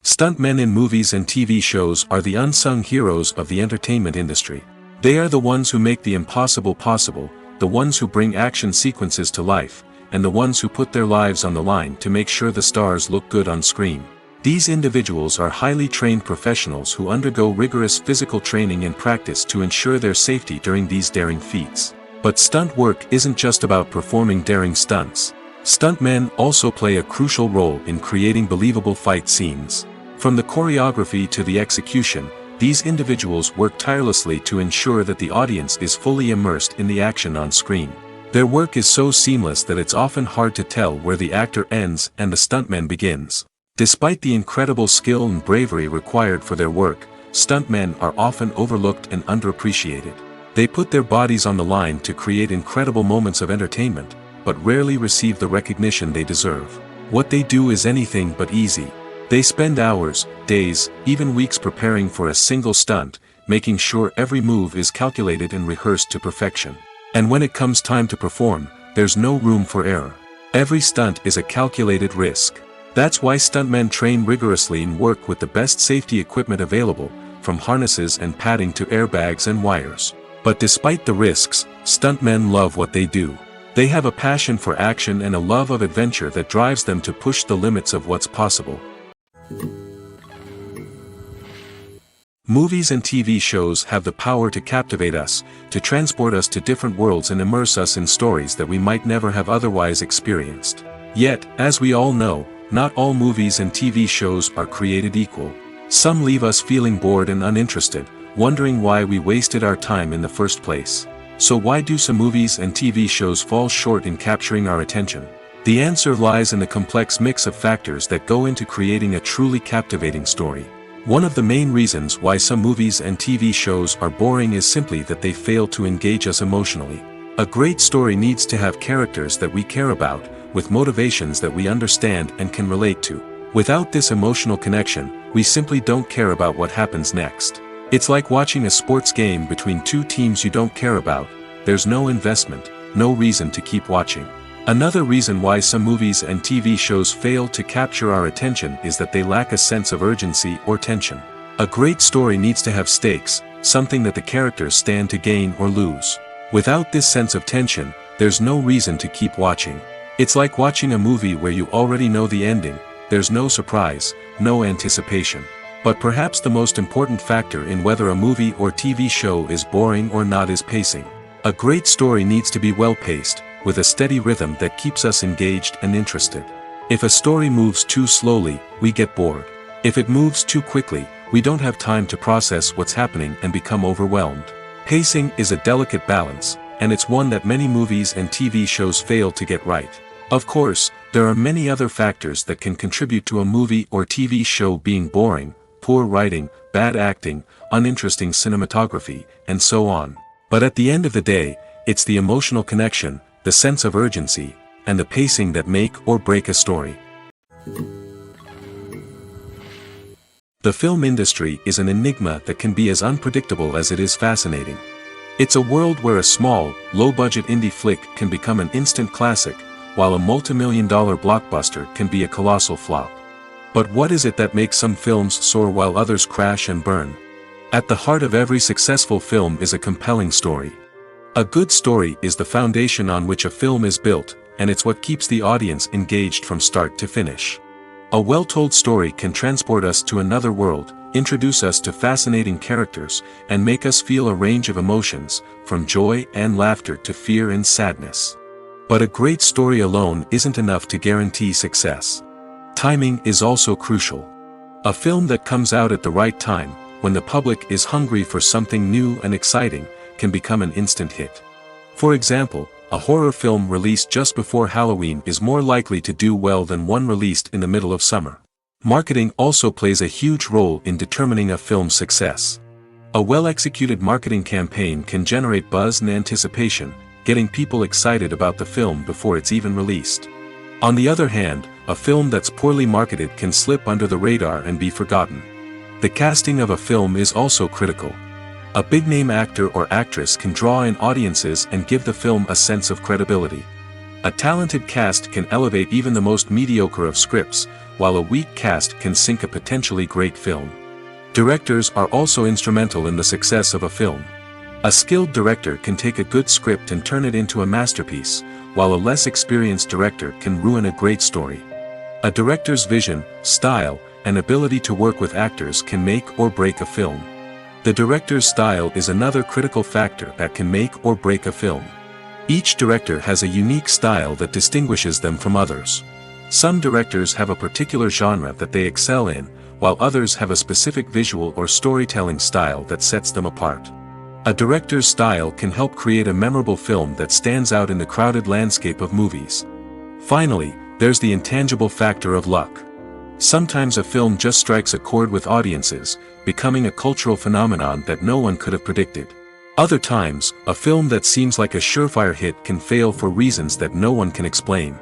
Stuntmen in movies and TV shows are the unsung heroes of the entertainment industry. They are the ones who make the impossible possible, the ones who bring action sequences to life, and the ones who put their lives on the line to make sure the stars look good on screen. These individuals are highly trained professionals who undergo rigorous physical training and practice to ensure their safety during these daring feats. But stunt work isn't just about performing daring stunts. Stuntmen also play a crucial role in creating believable fight scenes. From the choreography to the execution, these individuals work tirelessly to ensure that the audience is fully immersed in the action on screen. Their work is so seamless that it's often hard to tell where the actor ends and the stuntman begins. Despite the incredible skill and bravery required for their work, stuntmen are often overlooked and underappreciated. They put their bodies on the line to create incredible moments of entertainment, but rarely receive the recognition they deserve. What they do is anything but easy. They spend hours, days, even weeks preparing for a single stunt, making sure every move is calculated and rehearsed to perfection. And when it comes time to perform, there's no room for error. Every stunt is a calculated risk. That's why stuntmen train rigorously and work with the best safety equipment available, from harnesses and padding to airbags and wires. But despite the risks, stuntmen love what they do. They have a passion for action and a love of adventure that drives them to push the limits of what's possible. Movies and TV shows have the power to captivate us, to transport us to different worlds and immerse us in stories that we might never have otherwise experienced. Yet, as we all know, not all movies and TV shows are created equal. Some leave us feeling bored and uninterested, wondering why we wasted our time in the first place. So why do some movies and TV shows fall short in capturing our attention? The answer lies in the complex mix of factors that go into creating a truly captivating story. One of the main reasons why some movies and TV shows are boring is simply that they fail to engage us emotionally. A great story needs to have characters that we care about, with motivations that we understand and can relate to. Without this emotional connection, we simply don't care about what happens next. It's like watching a sports game between two teams you don't care about. There's no investment, no reason to keep watching. Another reason why some movies and TV shows fail to capture our attention is that they lack a sense of urgency or tension. A great story needs to have stakes, something that the characters stand to gain or lose. Without this sense of tension, there's no reason to keep watching. It's like watching a movie where you already know the ending. There's no surprise, no anticipation. But perhaps the most important factor in whether a movie or TV show is boring or not is pacing. A great story needs to be well-paced, with a steady rhythm that keeps us engaged and interested. If a story moves too slowly, we get bored. If it moves too quickly, we don't have time to process what's happening and become overwhelmed. Pacing is a delicate balance, and it's one that many movies and TV shows fail to get right. Of course, there are many other factors that can contribute to a movie or TV show being boring: poor writing, bad acting, uninteresting cinematography, and so on. But at the end of the day, it's the emotional connection, the sense of urgency, and the pacing that make or break a story. The film industry is an enigma that can be as unpredictable as it is fascinating. It's a world where a small, low-budget indie flick can become an instant classic, while a multi-million-dollar blockbuster can be a colossal flop. But what is it that makes some films soar while others crash and burn? At the heart of every successful film is a compelling story. A good story is the foundation on which a film is built, and it's what keeps the audience engaged from start to finish. A well-told story can transport us to another world, introduce us to fascinating characters, and make us feel a range of emotions, from joy and laughter to fear and sadness. But a great story alone isn't enough to guarantee success. Timing is also crucial. A film that comes out at the right time, when the public is hungry for something new and exciting, can become an instant hit. For example, a horror film released just before Halloween is more likely to do well than one released in the middle of summer. Marketing also plays a huge role in determining a film's success. A well-executed marketing campaign can generate buzz and anticipation, getting people excited about the film before it's even released. On the other hand, a film that's poorly marketed can slip under the radar and be forgotten. The casting of a film is also critical. A big-name actor or actress can draw in audiences and give the film a sense of credibility. A talented cast can elevate even the most mediocre of scripts, while a weak cast can sink a potentially great film. Directors are also instrumental in the success of a film. A skilled director can take a good script and turn it into a masterpiece, while a less experienced director can ruin a great story. A director's vision, style, and ability to work with actors can make or break a film. The director's style is another critical factor that can make or break a film. Each director has a unique style that distinguishes them from others. Some directors have a particular genre that they excel in, while others have a specific visual or storytelling style that sets them apart. A director's style can help create a memorable film that stands out in the crowded landscape of movies. Finally, there's the intangible factor of luck. Sometimes a film just strikes a chord with audiences, becoming a cultural phenomenon that no one could have predicted. Other times, a film that seems like a surefire hit can fail for reasons that no one can explain.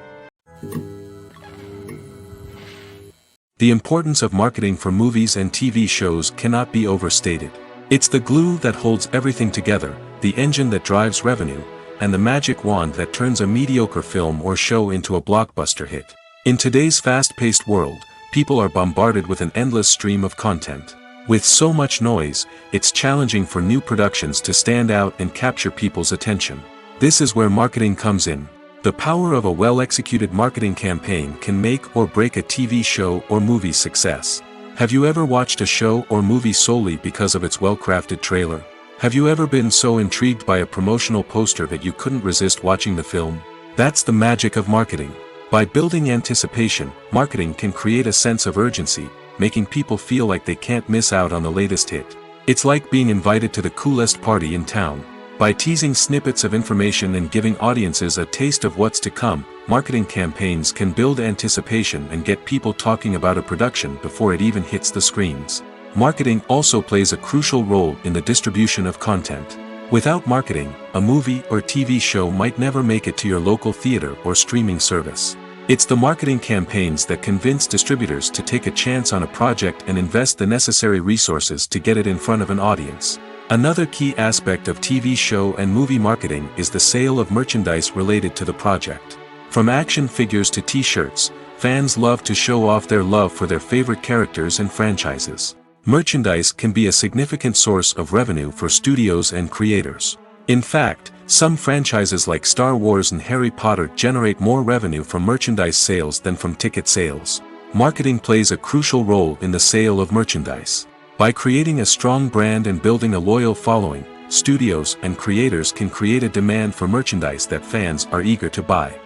The importance of marketing for movies and TV shows cannot be overstated. It's the glue that holds everything together, the engine that drives revenue, and the magic wand that turns a mediocre film or show into a blockbuster hit. In today's fast-paced world, people are bombarded with an endless stream of content. With so much noise, it's challenging for new productions to stand out and capture people's attention. This is where marketing comes in. The power of a well-executed marketing campaign can make or break a TV show or movie's success. Have you ever watched a show or movie solely because of its well-crafted trailer? Have you ever been so intrigued by a promotional poster that you couldn't resist watching the film? That's the magic of marketing. By building anticipation, marketing can create a sense of urgency, making people feel like they can't miss out on the latest hit. It's like being invited to the coolest party in town. By teasing snippets of information and giving audiences a taste of what's to come, marketing campaigns can build anticipation and get people talking about a production before it even hits the screens. Marketing also plays a crucial role in the distribution of content. Without marketing, a movie or TV show might never make it to your local theater or streaming service. It's the marketing campaigns that convince distributors to take a chance on a project and invest the necessary resources to get it in front of an audience. Another key aspect of TV show and movie marketing is the sale of merchandise related to the project. From action figures to t-shirts, fans love to show off their love for their favorite characters and franchises. Merchandise can be a significant source of revenue for studios and creators. In fact, some franchises like Star Wars and Harry Potter generate more revenue from merchandise sales than from ticket sales. Marketing plays a crucial role in the sale of merchandise. By creating a strong brand and building a loyal following, studios and creators can create a demand for merchandise that fans are eager to buy.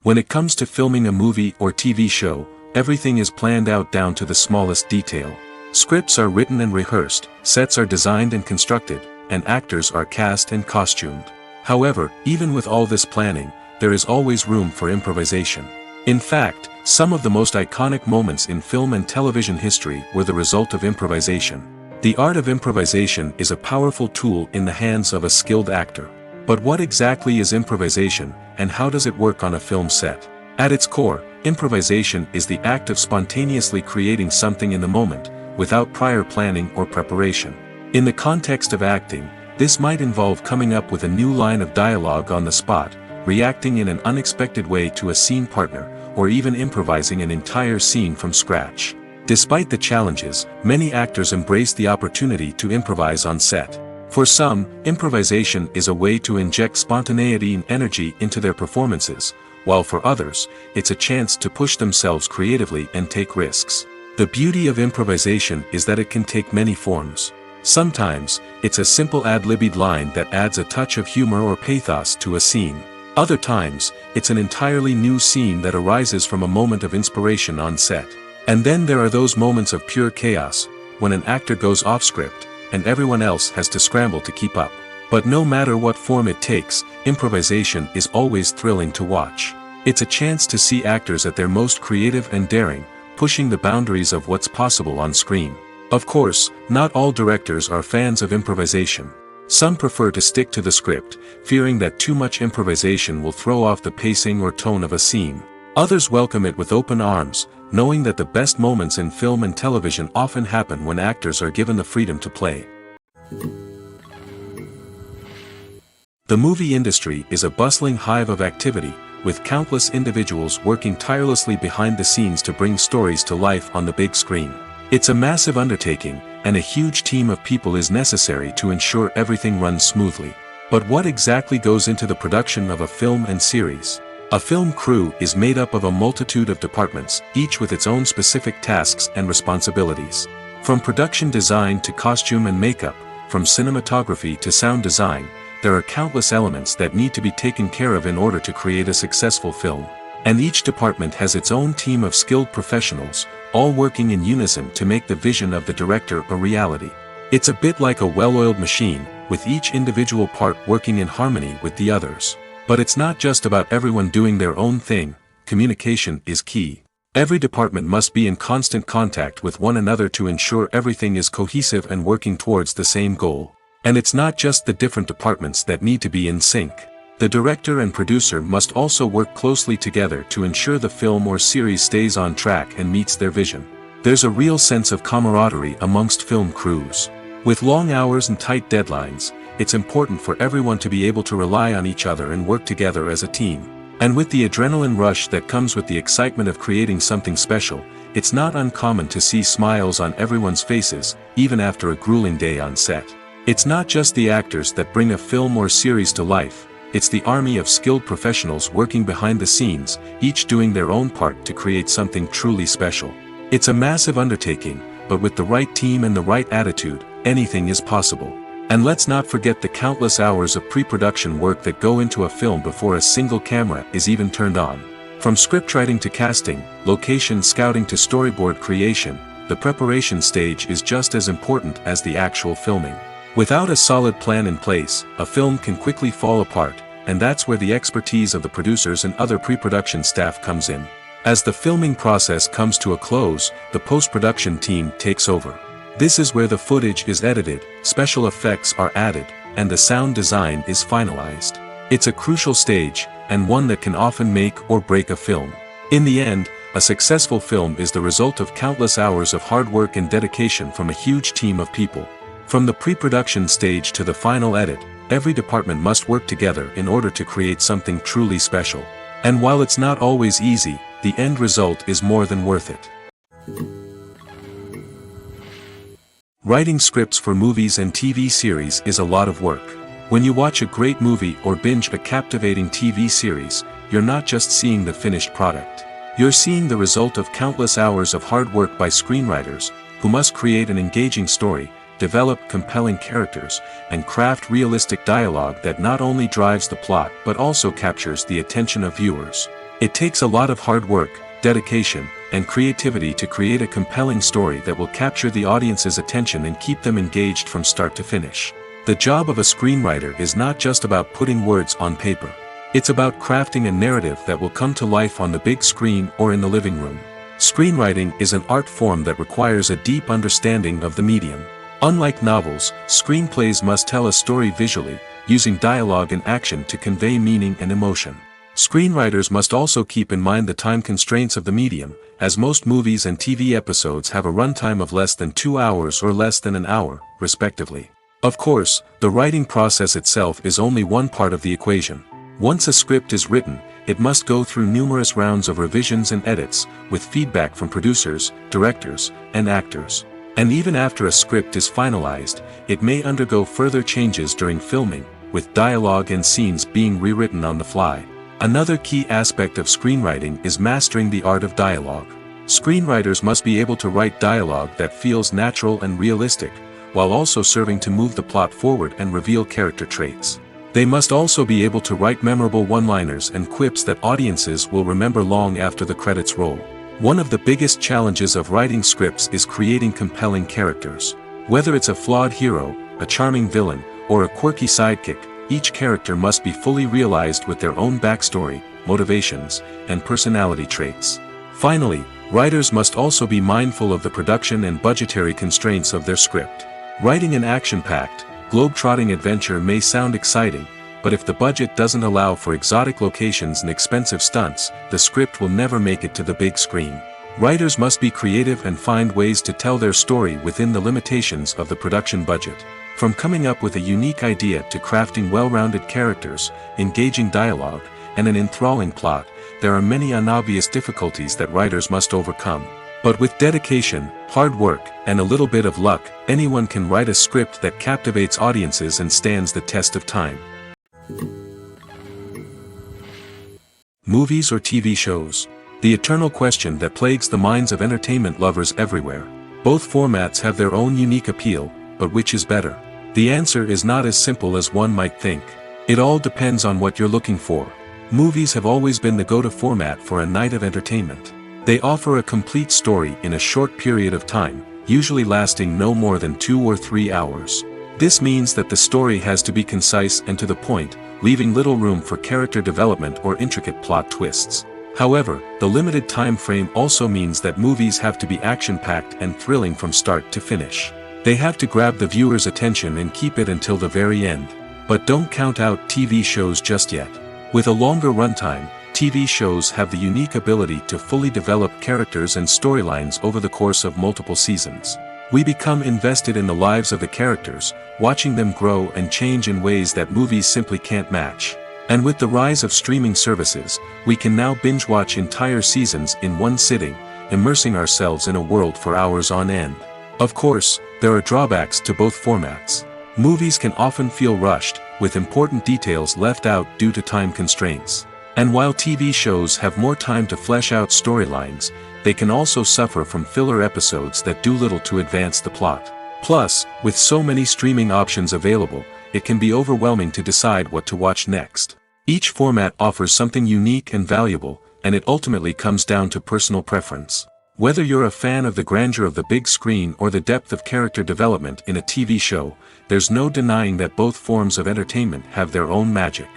When it comes to filming a movie or TV show, everything is planned out down to the smallest detail. Scripts are written and rehearsed, sets are designed and constructed, and actors are cast and costumed. However, even with all this planning, there is always room for improvisation. In fact, some of the most iconic moments in film and television history were the result of improvisation. The art of improvisation is a powerful tool in the hands of a skilled actor. But what exactly is improvisation, and how does it work on a film set? At its core, improvisation is the act of spontaneously creating something in the moment, without prior planning or preparation. In the context of acting, this might involve coming up with a new line of dialogue on the spot, reacting in an unexpected way to a scene partner, or even improvising an entire scene from scratch. Despite the challenges, many actors embrace the opportunity to improvise on set. For some, improvisation is a way to inject spontaneity and energy into their performances, while for others, it's a chance to push themselves creatively and take risks. The beauty of improvisation is that it can take many forms. Sometimes, it's a simple ad-libbed line that adds a touch of humor or pathos to a scene. Other times, it's an entirely new scene that arises from a moment of inspiration on set. And then there are those moments of pure chaos, when an actor goes off script, and everyone else has to scramble to keep up. But no matter what form it takes, improvisation is always thrilling to watch. It's a chance to see actors at their most creative and daring, pushing the boundaries of what's possible on screen. Of course, not all directors are fans of improvisation. Some prefer to stick to the script, fearing that too much improvisation will throw off the pacing or tone of a scene. Others welcome it with open arms, knowing that the best moments in film and television often happen when actors are given the freedom to play. The movie industry is a bustling hive of activity, with countless individuals working tirelessly behind the scenes to bring stories to life on the big screen. It's a massive undertaking, and a huge team of people is necessary to ensure everything runs smoothly. But what exactly goes into the production of a film and series? A film crew is made up of a multitude of departments, each with its own specific tasks and responsibilities. From production design to costume and makeup, from cinematography to sound design, there are countless elements that need to be taken care of in order to create a successful film. And each department has its own team of skilled professionals, all working in unison to make the vision of the director a reality. It's a bit like a well-oiled machine, with each individual part working in harmony with the others. But it's not just about everyone doing their own thing. Communication is key. Every department must be in constant contact with one another to ensure everything is cohesive and working towards the same goal. And it's not just the different departments that need to be in sync. The director and producer must also work closely together to ensure the film or series stays on track and meets their vision. There's a real sense of camaraderie amongst film crews. With long hours and tight deadlines, it's important for everyone to be able to rely on each other and work together as a team. And with the adrenaline rush that comes with the excitement of creating something special, it's not uncommon to see smiles on everyone's faces, even after a grueling day on set. It's not just the actors that bring a film or series to life, it's the army of skilled professionals working behind the scenes, each doing their own part to create something truly special. It's a massive undertaking, but with the right team and the right attitude, anything is possible. And let's not forget the countless hours of pre-production work that go into a film before a single camera is even turned on. From scriptwriting to casting, location scouting to storyboard creation, the preparation stage is just as important as the actual filming. Without a solid plan in place, a film can quickly fall apart, and that's where the expertise of the producers and other pre-production staff comes in. As the filming process comes to a close, the post-production team takes over. This is where the footage is edited, special effects are added, and the sound design is finalized. It's a crucial stage, and one that can often make or break a film. In the end, a successful film is the result of countless hours of hard work and dedication from a huge team of people. From the pre-production stage to the final edit, every department must work together in order to create something truly special. And while it's not always easy, the end result is more than worth it. Writing scripts for movies and TV series is a lot of work. When you watch a great movie or binge a captivating TV series, you're not just seeing the finished product. You're seeing the result of countless hours of hard work by screenwriters, who must create an engaging story, develop compelling characters, and craft realistic dialogue that not only drives the plot but also captures the attention of viewers. It takes a lot of hard work, dedication, and creativity to create a compelling story that will capture the audience's attention and keep them engaged from start to finish. The job of a screenwriter is not just about putting words on paper. It's about crafting a narrative that will come to life on the big screen or in the living room. Screenwriting is an art form that requires a deep understanding of the medium. Unlike novels, screenplays must tell a story visually, using dialogue and action to convey meaning and emotion. Screenwriters must also keep in mind the time constraints of the medium, as most movies and TV episodes have a runtime of less than 2 hours or less than an hour, respectively. Of course, the writing process itself is only one part of the equation. Once a script is written, it must go through numerous rounds of revisions and edits, with feedback from producers, directors, and actors. And even after a script is finalized, it may undergo further changes during filming, with dialogue and scenes being rewritten on the fly. Another key aspect of screenwriting is mastering the art of dialogue. Screenwriters must be able to write dialogue that feels natural and realistic, while also serving to move the plot forward and reveal character traits. They must also be able to write memorable one-liners and quips that audiences will remember long after the credits roll. One of the biggest challenges of writing scripts is creating compelling characters. Whether it's a flawed hero, a charming villain, or a quirky sidekick, each character must be fully realized with their own backstory, motivations, and personality traits. Finally, writers must also be mindful of the production and budgetary constraints of their script. Writing an action-packed, globe-trotting adventure may sound exciting, but if the budget doesn't allow for exotic locations and expensive stunts, the script will never make it to the big screen. Writers must be creative and find ways to tell their story within the limitations of the production budget. From coming up with a unique idea to crafting well-rounded characters, engaging dialogue, and an enthralling plot, there are many unobvious difficulties that writers must overcome. But with dedication, hard work, and a little bit of luck, anyone can write a script that captivates audiences and stands the test of time. Movies or TV shows? The eternal question that plagues the minds of entertainment lovers everywhere. Both formats have their own unique appeal, but which is better? The answer is not as simple as one might think. It all depends on what you're looking for. Movies have always been the go-to format for a night of entertainment. They offer a complete story in a short period of time, usually lasting no more than 2 or 3 hours. This means that the story has to be concise and to the point, leaving little room for character development or intricate plot twists. However, the limited time frame also means that movies have to be action-packed and thrilling from start to finish. They have to grab the viewer's attention and keep it until the very end. But don't count out TV shows just yet. With a longer runtime, TV shows have the unique ability to fully develop characters and storylines over the course of multiple seasons. We become invested in the lives of the characters, watching them grow and change in ways that movies simply can't match. And with the rise of streaming services, we can now binge-watch entire seasons in one sitting, immersing ourselves in a world for hours on end. Of course, there are drawbacks to both formats. Movies can often feel rushed, with important details left out due to time constraints. And while TV shows have more time to flesh out storylines, they can also suffer from filler episodes that do little to advance the plot. Plus, with so many streaming options available, it can be overwhelming to decide what to watch next. Each format offers something unique and valuable, and it ultimately comes down to personal preference. Whether you're a fan of the grandeur of the big screen or the depth of character development in a TV show, there's no denying that both forms of entertainment have their own magic.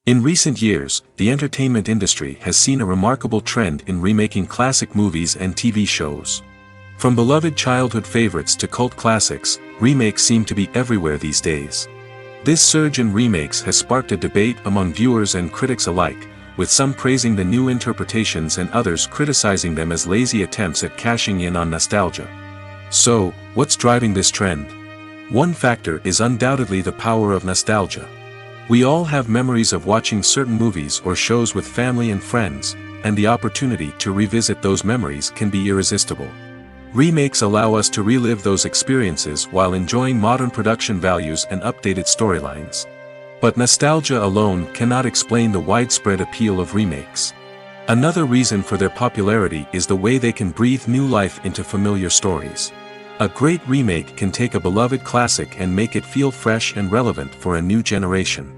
In recent years, the entertainment industry has seen a remarkable trend in remaking classic movies and TV shows. From beloved childhood favorites to cult classics, remakes seem to be everywhere these days. This surge in remakes has sparked a debate among viewers and critics alike, with some praising the new interpretations and others criticizing them as lazy attempts at cashing in on nostalgia. So, what's driving this trend? One factor is undoubtedly the power of nostalgia. We all have memories of watching certain movies or shows with family and friends, and the opportunity to revisit those memories can be irresistible. Remakes allow us to relive those experiences while enjoying modern production values and updated storylines. But nostalgia alone cannot explain the widespread appeal of remakes. Another reason for their popularity is the way they can breathe new life into familiar stories. A great remake can take a beloved classic and make it feel fresh and relevant for a new generation.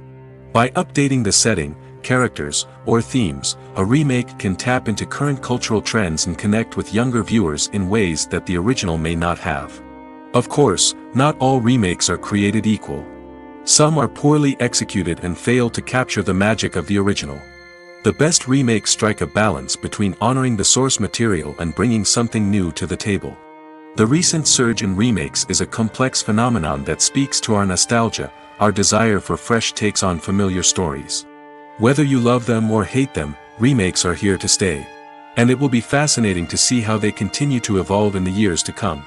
By updating the setting, characters, or themes, a remake can tap into current cultural trends and connect with younger viewers in ways that the original may not have. Of course, not all remakes are created equal. Some are poorly executed and fail to capture the magic of the original. The best remakes strike a balance between honoring the source material and bringing something new to the table. The recent surge in remakes is a complex phenomenon that speaks to our nostalgia, our desire for fresh takes on familiar stories. Whether you love them or hate them, remakes are here to stay. And it will be fascinating to see how they continue to evolve in the years to come.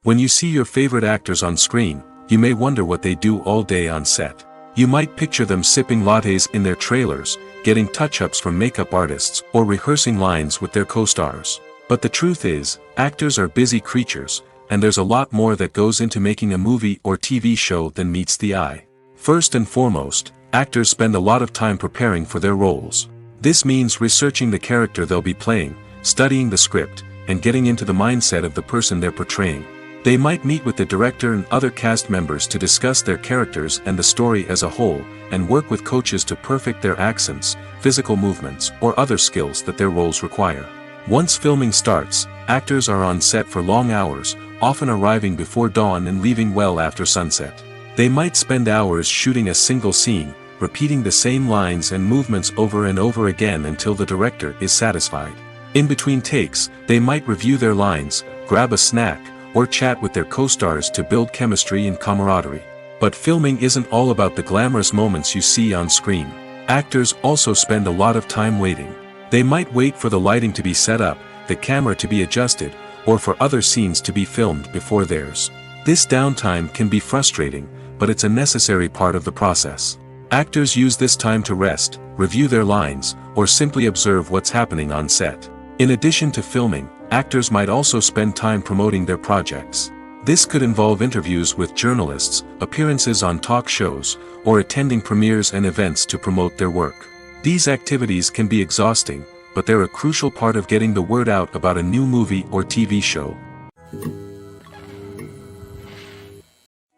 When you see your favorite actors on screen, you may wonder what they do all day on set. You might picture them sipping lattes in their trailers, getting touch-ups from makeup artists, or rehearsing lines with their co-stars. But the truth is, actors are busy creatures, and there's a lot more that goes into making a movie or TV show than meets the eye. First and foremost, actors spend a lot of time preparing for their roles. This means researching the character they'll be playing, studying the script, and getting into the mindset of the person they're portraying. They might meet with the director and other cast members to discuss their characters and the story as a whole, and work with coaches to perfect their accents, physical movements, or other skills that their roles require. Once filming starts, actors are on set for long hours, often arriving before dawn and leaving well after sunset. They might spend hours shooting a single scene, repeating the same lines and movements over and over again until the director is satisfied. In between takes, they might review their lines, grab a snack, or chat with their co-stars to build chemistry and camaraderie. But filming isn't all about the glamorous moments you see on screen. Actors also spend a lot of time waiting. They might wait for the lighting to be set up, the camera to be adjusted, or for other scenes to be filmed before theirs. This downtime can be frustrating, but it's a necessary part of the process. Actors use this time to rest, review their lines, or simply observe what's happening on set. In addition to filming, actors might also spend time promoting their projects. This could involve interviews with journalists, appearances on talk shows, or attending premieres and events to promote their work. These activities can be exhausting, but they're a crucial part of getting the word out about a new movie or TV show.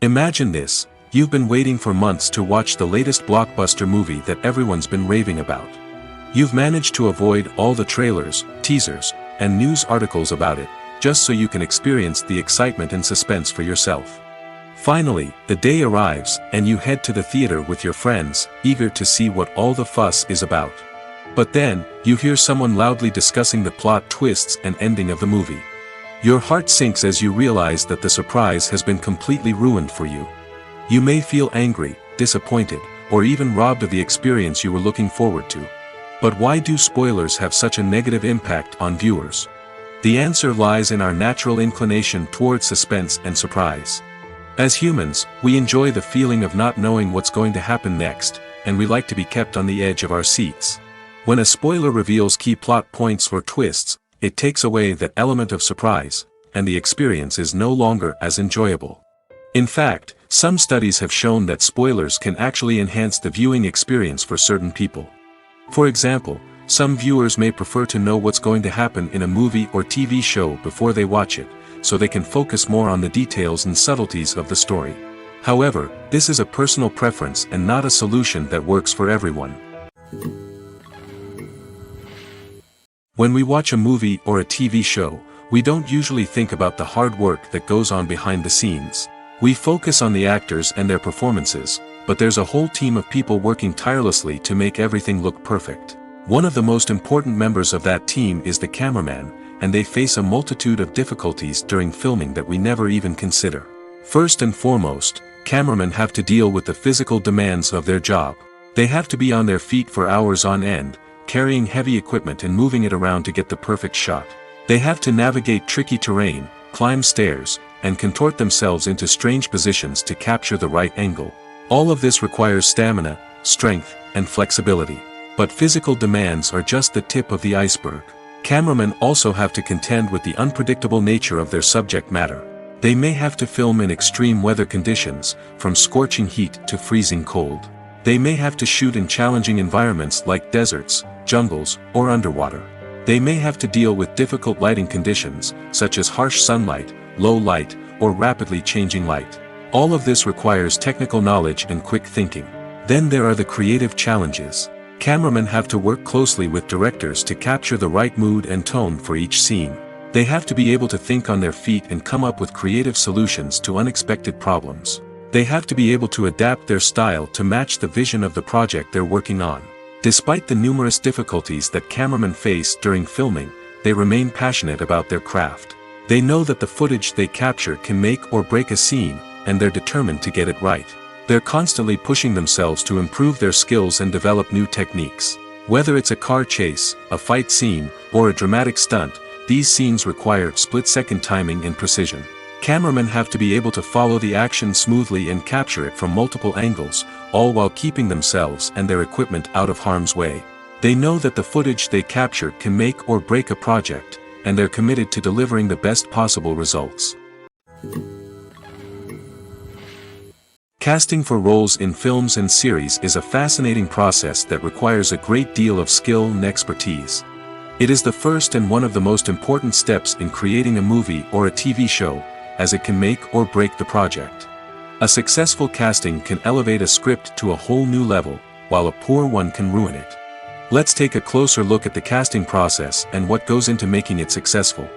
Imagine this: you've been waiting for months to watch the latest blockbuster movie that everyone's been raving about. You've managed to avoid all the trailers, teasers, and news articles about it, just so you can experience the excitement and suspense for yourself. Finally, the day arrives, and you head to the theater with your friends, eager to see what all the fuss is about. But then, you hear someone loudly discussing the plot twists and ending of the movie. Your heart sinks as you realize that the surprise has been completely ruined for you. You may feel angry, disappointed, or even robbed of the experience you were looking forward to. But why do spoilers have such a negative impact on viewers? The answer lies in our natural inclination towards suspense and surprise. As humans, we enjoy the feeling of not knowing what's going to happen next, and we like to be kept on the edge of our seats. When a spoiler reveals key plot points or twists, it takes away that element of surprise, and the experience is no longer as enjoyable. In fact, some studies have shown that spoilers can actually enhance the viewing experience for certain people. For example, some viewers may prefer to know what's going to happen in a movie or TV show before they watch it, so they can focus more on the details and subtleties of the story. However, this is a personal preference and not a solution that works for everyone. When we watch a movie or a TV show, we don't usually think about the hard work that goes on behind the scenes. We focus on the actors and their performances, but there's a whole team of people working tirelessly to make everything look perfect. One of the most important members of that team is the cameraman, and they face a multitude of difficulties during filming that we never even consider. First and foremost, cameramen have to deal with the physical demands of their job. They have to be on their feet for hours on end, carrying heavy equipment and moving it around to get the perfect shot. They have to navigate tricky terrain, climb stairs, and contort themselves into strange positions to capture the right angle. All of this requires stamina, strength, and flexibility. But physical demands are just the tip of the iceberg. Cameramen also have to contend with the unpredictable nature of their subject matter. They may have to film in extreme weather conditions, from scorching heat to freezing cold. They may have to shoot in challenging environments like deserts, jungles, or underwater. They may have to deal with difficult lighting conditions, such as harsh sunlight, low light, or rapidly changing light. All of this requires technical knowledge and quick thinking. Then there are the creative challenges. Cameramen have to work closely with directors to capture the right mood and tone for each scene. They have to be able to think on their feet and come up with creative solutions to unexpected problems. They have to be able to adapt their style to match the vision of the project they're working on. Despite the numerous difficulties that cameramen face during filming, they remain passionate about their craft. They know that the footage they capture can make or break a scene, and they're determined to get it right. They're constantly pushing themselves to improve their skills and develop new techniques. Whether it's a car chase, a fight scene, or a dramatic stunt, these scenes require split-second timing and precision. Cameramen have to be able to follow the action smoothly and capture it from multiple angles, all while keeping themselves and their equipment out of harm's way. They know that the footage they capture can make or break a project, and they're committed to delivering the best possible results. Casting for roles in films and series is a fascinating process that requires a great deal of skill and expertise. It is the first and one of the most important steps in creating a movie or a TV show, as it can make or break the project. A successful casting can elevate a script to a whole new level, while a poor one can ruin it. Let's take a closer look at the casting process and what goes into making it successful.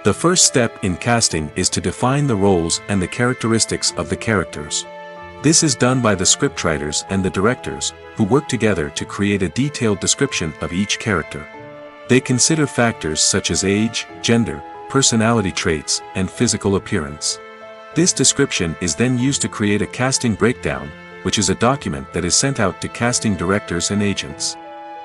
The first step in casting is to define the roles and the characteristics of the characters. This is done by the scriptwriters and the directors, who work together to create a detailed description of each character. They consider factors such as age, gender, personality traits, and physical appearance. This description is then used to create a casting breakdown, which is a document that is sent out to casting directors and agents.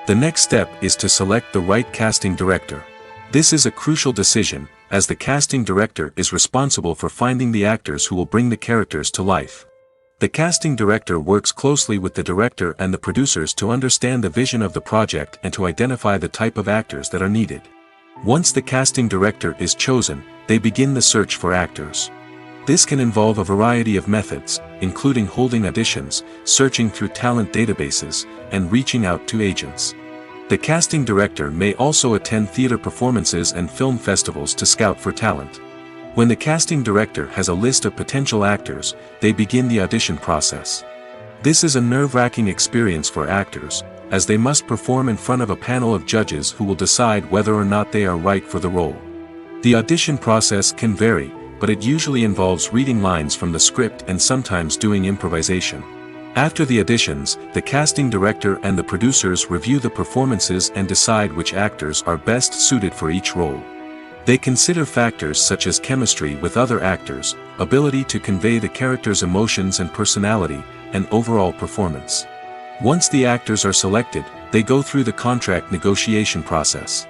The next step is to select the right casting director. This is a crucial decision, as the casting director is responsible for finding the actors who will bring the characters to life. The casting director works closely with the director and the producers to understand the vision of the project and to identify the type of actors that are needed. Once the casting director is chosen, they begin the search for actors. This can involve a variety of methods, including holding auditions, searching through talent databases, and reaching out to agents. The casting director may also attend theater performances and film festivals to scout for talent. When the casting director has a list of potential actors, they begin the audition process. This is a nerve-wracking experience for actors, as they must perform in front of a panel of judges who will decide whether or not they are right for the role. The audition process can vary, but it usually involves reading lines from the script and sometimes doing improvisation. After the auditions, the casting director and the producers review the performances and decide which actors are best suited for each role. They consider factors such as chemistry with other actors, ability to convey the character's emotions and personality, and overall performance. Once the actors are selected, they go through the contract negotiation process.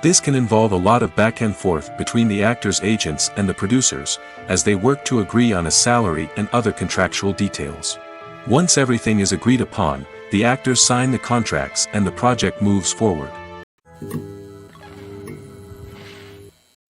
This can involve a lot of back and forth between the actors' agents and the producers, as they work to agree on a salary and other contractual details. Once everything is agreed upon, the actors sign the contracts and the project moves forward.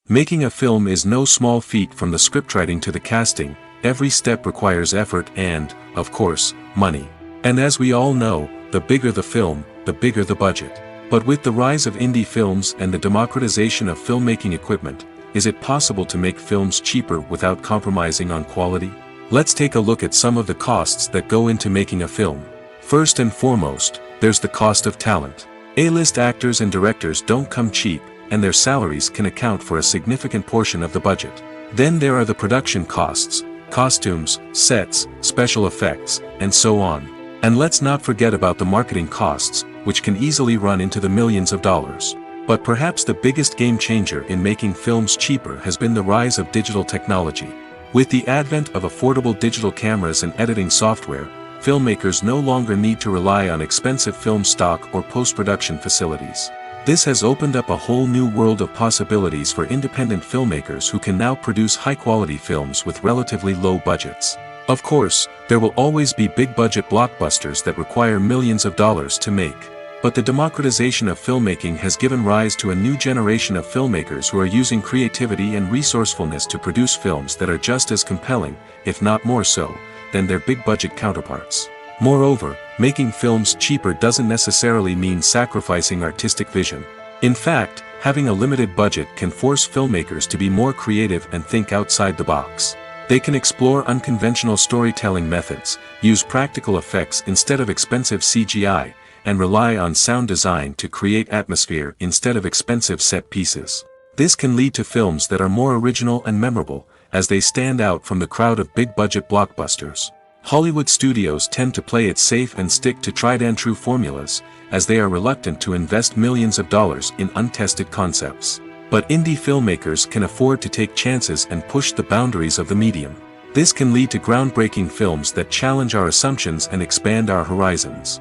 Making a film is no small feat. From the scriptwriting to the casting, every step requires effort and, of course, money. And as we all know, the bigger the film, the bigger the budget. But with the rise of indie films and the democratization of filmmaking equipment, is it possible to make films cheaper without compromising on quality? Let's take a look at some of the costs that go into making a film. First and foremost, there's the cost of talent. A-list actors and directors don't come cheap, and their salaries can account for a significant portion of the budget. Then there are the production costs, costumes, sets, special effects, and so on. And let's not forget about the marketing costs, which can easily run into the millions of dollars. But perhaps the biggest game changer in making films cheaper has been the rise of digital technology. With the advent of affordable digital cameras and editing software, filmmakers no longer need to rely on expensive film stock or post-production facilities. This has opened up a whole new world of possibilities for independent filmmakers who can now produce high-quality films with relatively low budgets. Of course, there will always be big-budget blockbusters that require millions of dollars to make. But the democratization of filmmaking has given rise to a new generation of filmmakers who are using creativity and resourcefulness to produce films that are just as compelling, if not more so, than their big-budget counterparts. Moreover, making films cheaper doesn't necessarily mean sacrificing artistic vision. In fact, having a limited budget can force filmmakers to be more creative and think outside the box. They can explore unconventional storytelling methods, use practical effects instead of expensive CGI, and rely on sound design to create atmosphere instead of expensive set pieces. This can lead to films that are more original and memorable, as they stand out from the crowd of big-budget blockbusters. Hollywood studios tend to play it safe and stick to tried-and-true formulas, as they are reluctant to invest millions of dollars in untested concepts. But indie filmmakers can afford to take chances and push the boundaries of the medium. This can lead to groundbreaking films that challenge our assumptions and expand our horizons.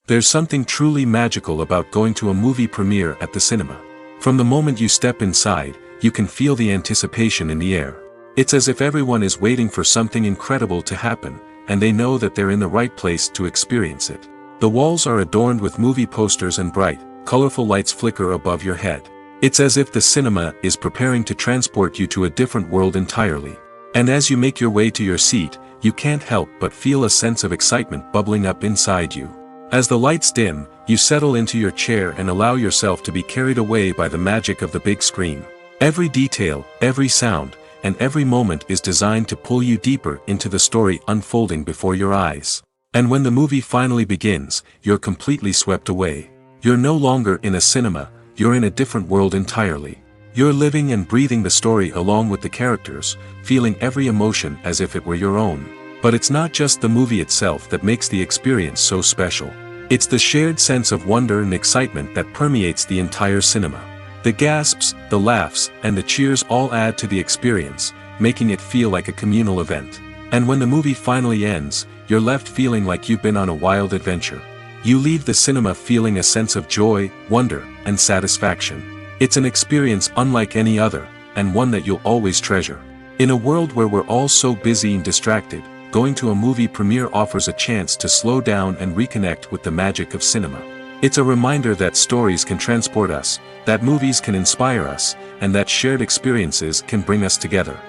There's something truly magical about going to a movie premiere at the cinema. From the moment you step inside, you can feel the anticipation in the air. It's as if everyone is waiting for something incredible to happen, and they know that they're in the right place to experience it. The walls are adorned with movie posters and bright, colorful lights flicker above your head. It's as if the cinema is preparing to transport you to a different world entirely. And as you make your way to your seat, you can't help but feel a sense of excitement bubbling up inside you. As the lights dim, you settle into your chair and allow yourself to be carried away by the magic of the big screen. Every detail, every sound, and every moment is designed to pull you deeper into the story unfolding before your eyes. And when the movie finally begins, you're completely swept away. You're no longer in a cinema, you're in a different world entirely. You're living and breathing the story along with the characters, feeling every emotion as if it were your own. But it's not just the movie itself that makes the experience so special. It's the shared sense of wonder and excitement that permeates the entire cinema. The gasps, the laughs, and the cheers all add to the experience, making it feel like a communal event. And when the movie finally ends, you're left feeling like you've been on a wild adventure. You leave the cinema feeling a sense of joy, wonder, and satisfaction. It's an experience unlike any other, and one that you'll always treasure. In a world where we're all so busy and distracted, going to a movie premiere offers a chance to slow down and reconnect with the magic of cinema. It's a reminder that stories can transport us, that movies can inspire us, and that shared experiences can bring us together.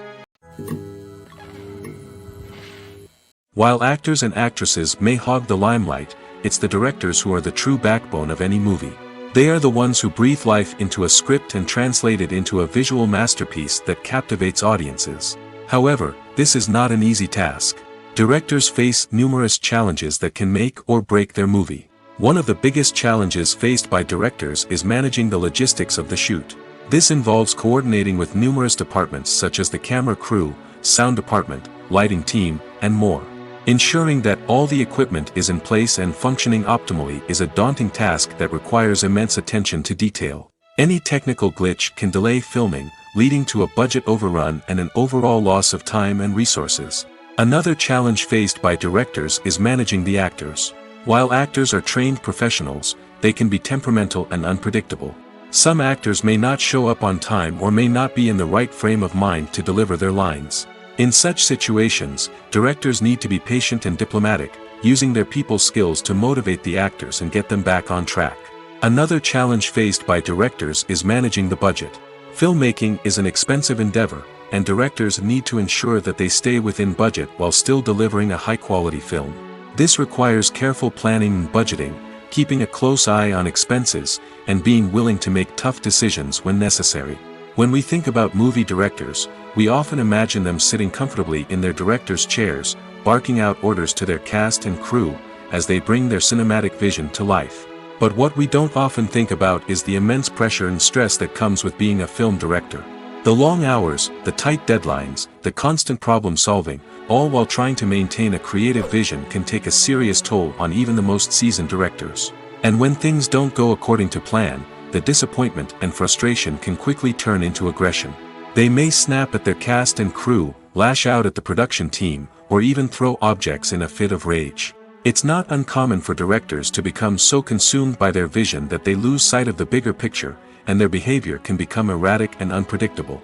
While actors and actresses may hog the limelight, it's the directors who are the true backbone of any movie. They are the ones who breathe life into a script and translate it into a visual masterpiece that captivates audiences. However, this is not an easy task. Directors face numerous challenges that can make or break their movie. One of the biggest challenges faced by directors is managing the logistics of the shoot. This involves coordinating with numerous departments such as the camera crew, sound department, lighting team, and more. Ensuring that all the equipment is in place and functioning optimally is a daunting task that requires immense attention to detail. Any technical glitch can delay filming, leading to a budget overrun and an overall loss of time and resources. Another challenge faced by directors is managing the actors. While actors are trained professionals, they can be temperamental and unpredictable. Some actors may not show up on time or may not be in the right frame of mind to deliver their lines. In such situations, directors need to be patient and diplomatic, using their people skills to motivate the actors and get them back on track. Another challenge faced by directors is managing the budget. Filmmaking is an expensive endeavor, and directors need to ensure that they stay within budget while still delivering a high-quality film. This requires careful planning and budgeting, keeping a close eye on expenses, and being willing to make tough decisions when necessary. When we think about movie directors, we often imagine them sitting comfortably in their director's chairs, barking out orders to their cast and crew, as they bring their cinematic vision to life. But what we don't often think about is the immense pressure and stress that comes with being a film director. The long hours, the tight deadlines, the constant problem solving, all while trying to maintain a creative vision can take a serious toll on even the most seasoned directors. And when things don't go according to plan, the disappointment and frustration can quickly turn into aggression. They may snap at their cast and crew, lash out at the production team, or even throw objects in a fit of rage. It's not uncommon for directors to become so consumed by their vision that they lose sight of the bigger picture, and their behavior can become erratic and unpredictable.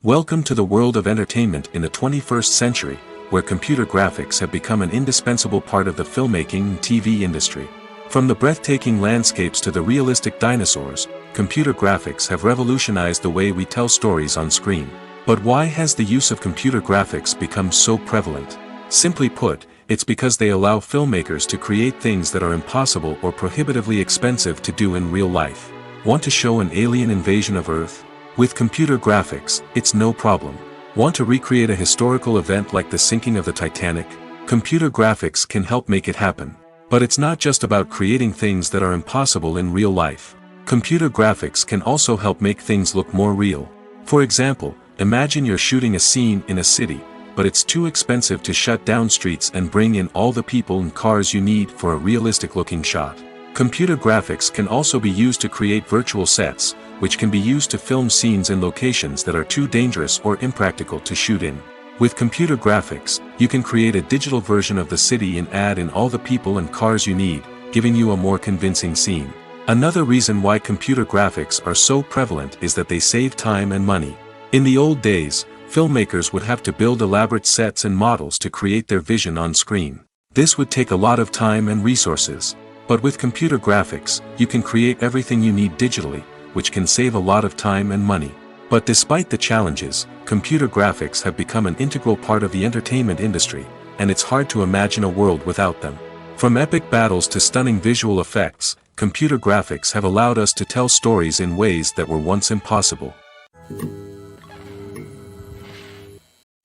Welcome to the world of entertainment in the 21st century, where computer graphics have become an indispensable part of the filmmaking and TV industry. From the breathtaking landscapes to the realistic dinosaurs, computer graphics have revolutionized the way we tell stories on screen. But why has the use of computer graphics become so prevalent? Simply put, it's because they allow filmmakers to create things that are impossible or prohibitively expensive to do in real life. Want to show an alien invasion of Earth? With computer graphics, it's no problem. Want to recreate a historical event like the sinking of the Titanic? Computer graphics can help make it happen. But it's not just about creating things that are impossible in real life. Computer graphics can also help make things look more real. For example, imagine you're shooting a scene in a city, but it's too expensive to shut down streets and bring in all the people and cars you need for a realistic-looking shot. Computer graphics can also be used to create virtual sets, which can be used to film scenes in locations that are too dangerous or impractical to shoot in. With computer graphics, you can create a digital version of the city and add in all the people and cars you need, giving you a more convincing scene. Another reason why computer graphics are so prevalent is that they save time and money. In the old days, filmmakers would have to build elaborate sets and models to create their vision on screen. This would take a lot of time and resources. But with computer graphics, you can create everything you need digitally, which can save a lot of time and money. But despite the challenges, computer graphics have become an integral part of the entertainment industry, and it's hard to imagine a world without them. From epic battles to stunning visual effects, computer graphics have allowed us to tell stories in ways that were once impossible.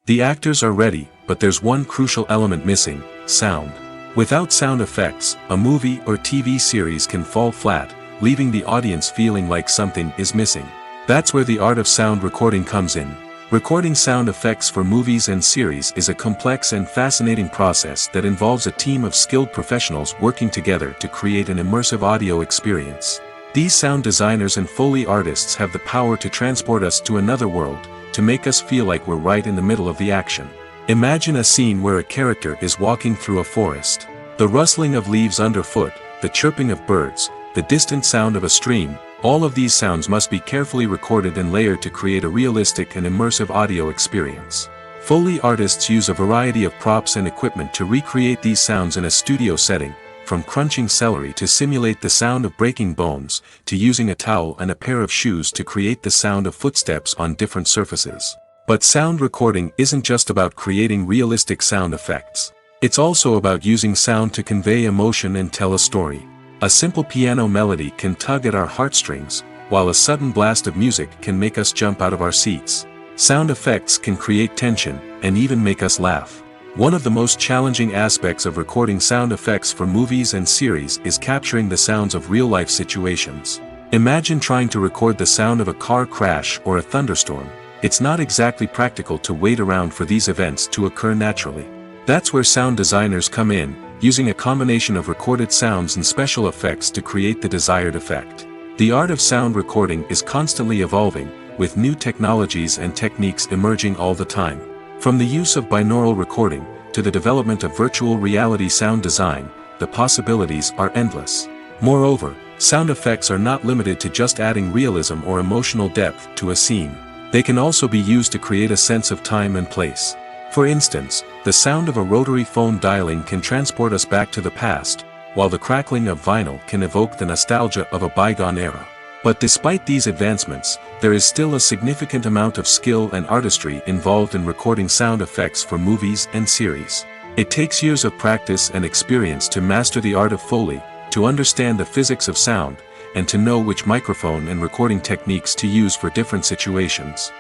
The actors are ready, but there's one crucial element missing: sound. Without sound effects, a movie or TV series can fall flat, leaving the audience feeling like something is missing. That's where the art of sound recording comes in. Recording sound effects for movies and series is a complex and fascinating process that involves a team of skilled professionals working together to create an immersive audio experience. These sound designers and Foley artists have the power to transport us to another world, to make us feel like we're right in the middle of the action. Imagine a scene where a character is walking through a forest. The rustling of leaves underfoot, the chirping of birds, the distant sound of a stream, all of these sounds must be carefully recorded and layered to create a realistic and immersive audio experience. Foley artists use a variety of props and equipment to recreate these sounds in a studio setting, from crunching celery to simulate the sound of breaking bones, to using a towel and a pair of shoes to create the sound of footsteps on different surfaces. But sound recording isn't just about creating realistic sound effects. It's also about using sound to convey emotion and tell a story. A simple piano melody can tug at our heartstrings, while a sudden blast of music can make us jump out of our seats. Sound effects can create tension, and even make us laugh. One of the most challenging aspects of recording sound effects for movies and series is capturing the sounds of real-life situations. Imagine trying to record the sound of a car crash or a thunderstorm. It's not exactly practical to wait around for these events to occur naturally. That's where sound designers come in, using a combination of recorded sounds and special effects to create the desired effect. The art of sound recording is constantly evolving, with new technologies and techniques emerging all the time. From the use of binaural recording, to the development of virtual reality sound design, the possibilities are endless. Moreover, sound effects are not limited to just adding realism or emotional depth to a scene. They can also be used to create a sense of time and place. For instance, the sound of a rotary phone dialing can transport us back to the past, while the crackling of vinyl can evoke the nostalgia of a bygone era. But despite these advancements, there is still a significant amount of skill and artistry involved in recording sound effects for movies and series. It takes years of practice and experience to master the art of Foley, to understand the physics of sound, and to know which microphone and recording techniques to use for different situations.